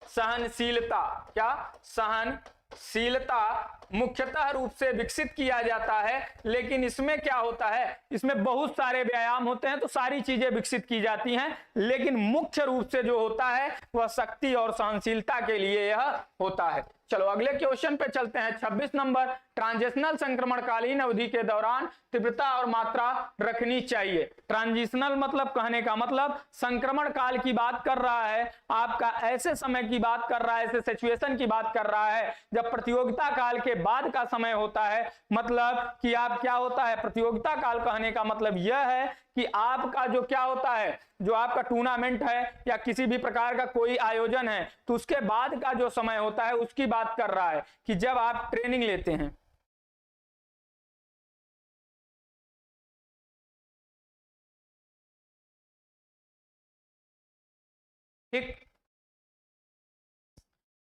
सहनशीलता, क्या सहनशीलता मुख्यतः रूप से विकसित किया जाता है। लेकिन इसमें क्या होता है, इसमें बहुत सारे व्यायाम होते हैं तो सारी चीजें विकसित की जाती हैं, लेकिन मुख्य रूप से जो होता है वह शक्ति और सहनशीलता के लिए यह होता है। चलो अगले क्वेश्चन पे चलते हैं। 26 नंबर, ट्रांजिशनल संक्रमणकालीन अवधि के दौरान तीव्रता और मात्रा रखनी चाहिए। ट्रांजिशनल मतलब, कहने का मतलब संक्रमण काल की बात कर रहा है, आपका ऐसे समय की बात कर रहा है, ऐसे सिचुएशन की बात कर रहा है जब प्रतियोगिता काल के बाद का समय होता है। मतलब कि आप क्या होता है, प्रतियोगिता काल कहने का मतलब यह है कि आपका जो क्या होता है, जो आपका टूर्नामेंट है या किसी भी प्रकार का कोई आयोजन है, तो उसके बाद का जो समय होता है उसकी बात कर रहा है कि जब आप ट्रेनिंग लेते हैं। ठीक,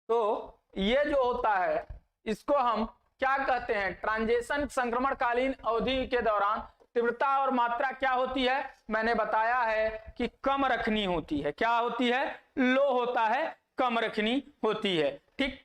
तो ये जो होता है इसको हम क्या कहते हैं, ट्रांजिशन संक्रमणकालीन अवधि के दौरान तीव्रता और मात्रा क्या होती है, मैंने बताया है कि कम रखनी होती है। क्या होती है, लो होता है, कम रखनी होती है। ठीक,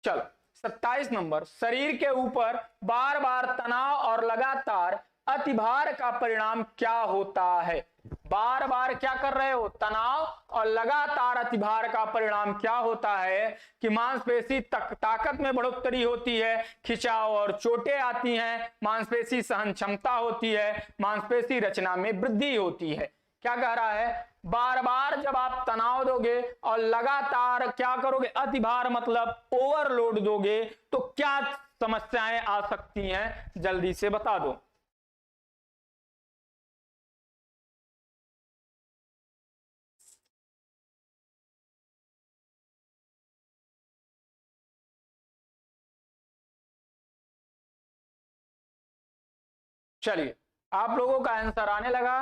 चलो 27 नंबर, शरीर के ऊपर बार बार तनाव और लगातार अतिभार का परिणाम क्या होता है। बार बार क्या कर रहे हो, तनाव और लगातार अतिभार का परिणाम क्या होता है कि मांसपेशी ताकत में बढ़ोतरी होती है, खिंचाव और चोटें आती हैं, मांसपेशी सहन क्षमता होती है, मांसपेशी रचना में वृद्धि होती है। क्या कह रहा है, बार बार जब आप तनाव दोगे और लगातार क्या करोगे, अतिभार मतलब ओवरलोड दोगे, तो क्या समस्याएं आ सकती हैं, जल्दी से बता दो। चलिए, आप लोगों का आंसर आने लगा।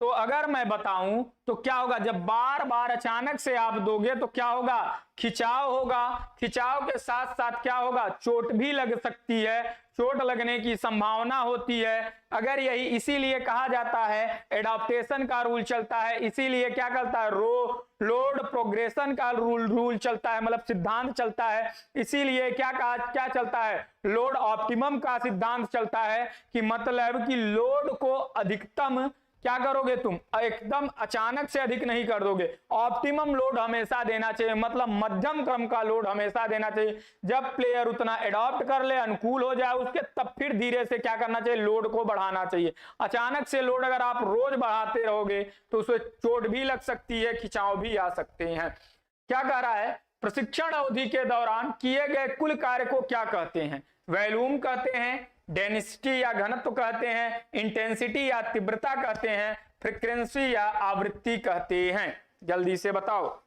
तो अगर मैं बताऊं तो क्या होगा, जब बार बार अचानक से आप दोगे तो क्या होगा, खिंचाव होगा। खिंचाव के साथ साथ क्या होगा, चोट भी लग सकती है, चोट लगने की संभावना होती है। अगर यही इसीलिए कहा जाता है, एडाप्टेशन का रूल चलता है, इसीलिए क्या करता है, लोड प्रोग्रेशन का रूल चलता है, मतलब सिद्धांत चलता है। इसीलिए क्या चलता है, लोड ऑप्टिमम का सिद्धांत चलता है, कि मतलब कि लोड को अधिकतम क्या करोगे तुम, एकदम अचानक से अधिक नहीं कर दोगे। ऑप्टिमम लोड हमेशा देना चाहिए, मतलब मध्यम क्रम का लोड हमेशा देना चाहिए। जब प्लेयर उतना एडॉप्ट कर ले, अनुकूल हो जाए उसके, तब फिर धीरे से क्या करना चाहिए, लोड को बढ़ाना चाहिए। अचानक से लोड अगर आप रोज बढ़ाते रहोगे तो उसमें चोट भी लग सकती है, खिंचाव भी आ सकते हैं। क्या कह रहा है, प्रशिक्षण अवधि के दौरान किए गए कुल कार्य को क्या कहते हैं, वॉल्यूम कहते हैं, डेंसिटी या घनत्व कहते हैं, इंटेंसिटी या तीव्रता कहते हैं, फ्रीक्वेंसी या आवृत्ति कहते हैं, जल्दी से बताओ।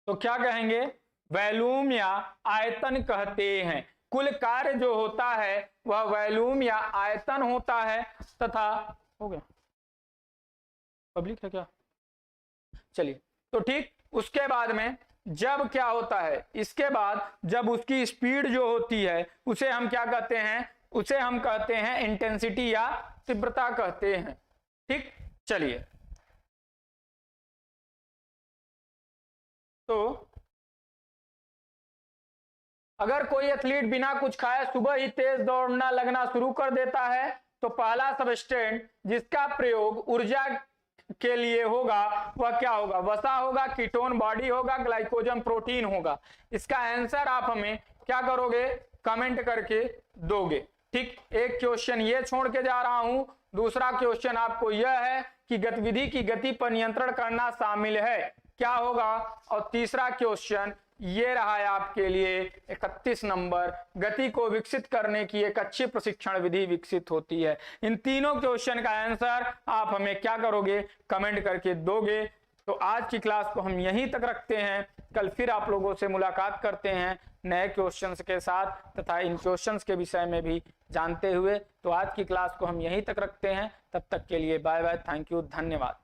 तो क्या कहेंगे, वॉल्यूम या आयतन कहते हैं। कुल कार्य जो होता है वह वॉल्यूम या आयतन होता है। तथा हो गया, पब्लिक है क्या, चलिए। तो ठीक उसके बाद में जब क्या होता है, इसके बाद जब उसकी स्पीड जो होती है उसे हम क्या कहते हैं, उसे हम कहते हैं इंटेंसिटी या तीव्रता कहते हैं। ठीक, चलिए। तो अगर कोई एथलीट बिना कुछ खाए सुबह ही तेज दौड़ना लगना शुरू कर देता है, तो पहला सबस्टेंट जिसका प्रयोग ऊर्जा के लिए होगा वह क्या होगा, वसा होगा, कीटोन बॉडी होगा, ग्लाइकोजन प्रोटीन होगा। इसका आंसर आप हमें क्या करोगे, कमेंट करके दोगे। ठीक, एक क्वेश्चन ये छोड़ के जा रहा हूं। दूसरा क्वेश्चन आपको यह है कि गतिविधि की गति पर नियंत्रण करना शामिल है, क्या होगा। और तीसरा क्वेश्चन ये रहा है आपके लिए 31 नंबर, गति को विकसित करने की एक अच्छी प्रशिक्षण विधि विकसित होती है। इन तीनों क्वेश्चन का आंसर आप हमें क्या करोगे, कमेंट करके दोगे। तो आज की क्लास को हम यहीं तक रखते हैं, कल फिर आप लोगों से मुलाकात करते हैं नए क्वेश्चंस के साथ तथा इन क्वेश्चंस के विषय में भी जानते हुए। तो आज की क्लास को हम यहीं तक रखते हैं, तब तक के लिए बाय बाय, थैंक यू, धन्यवाद।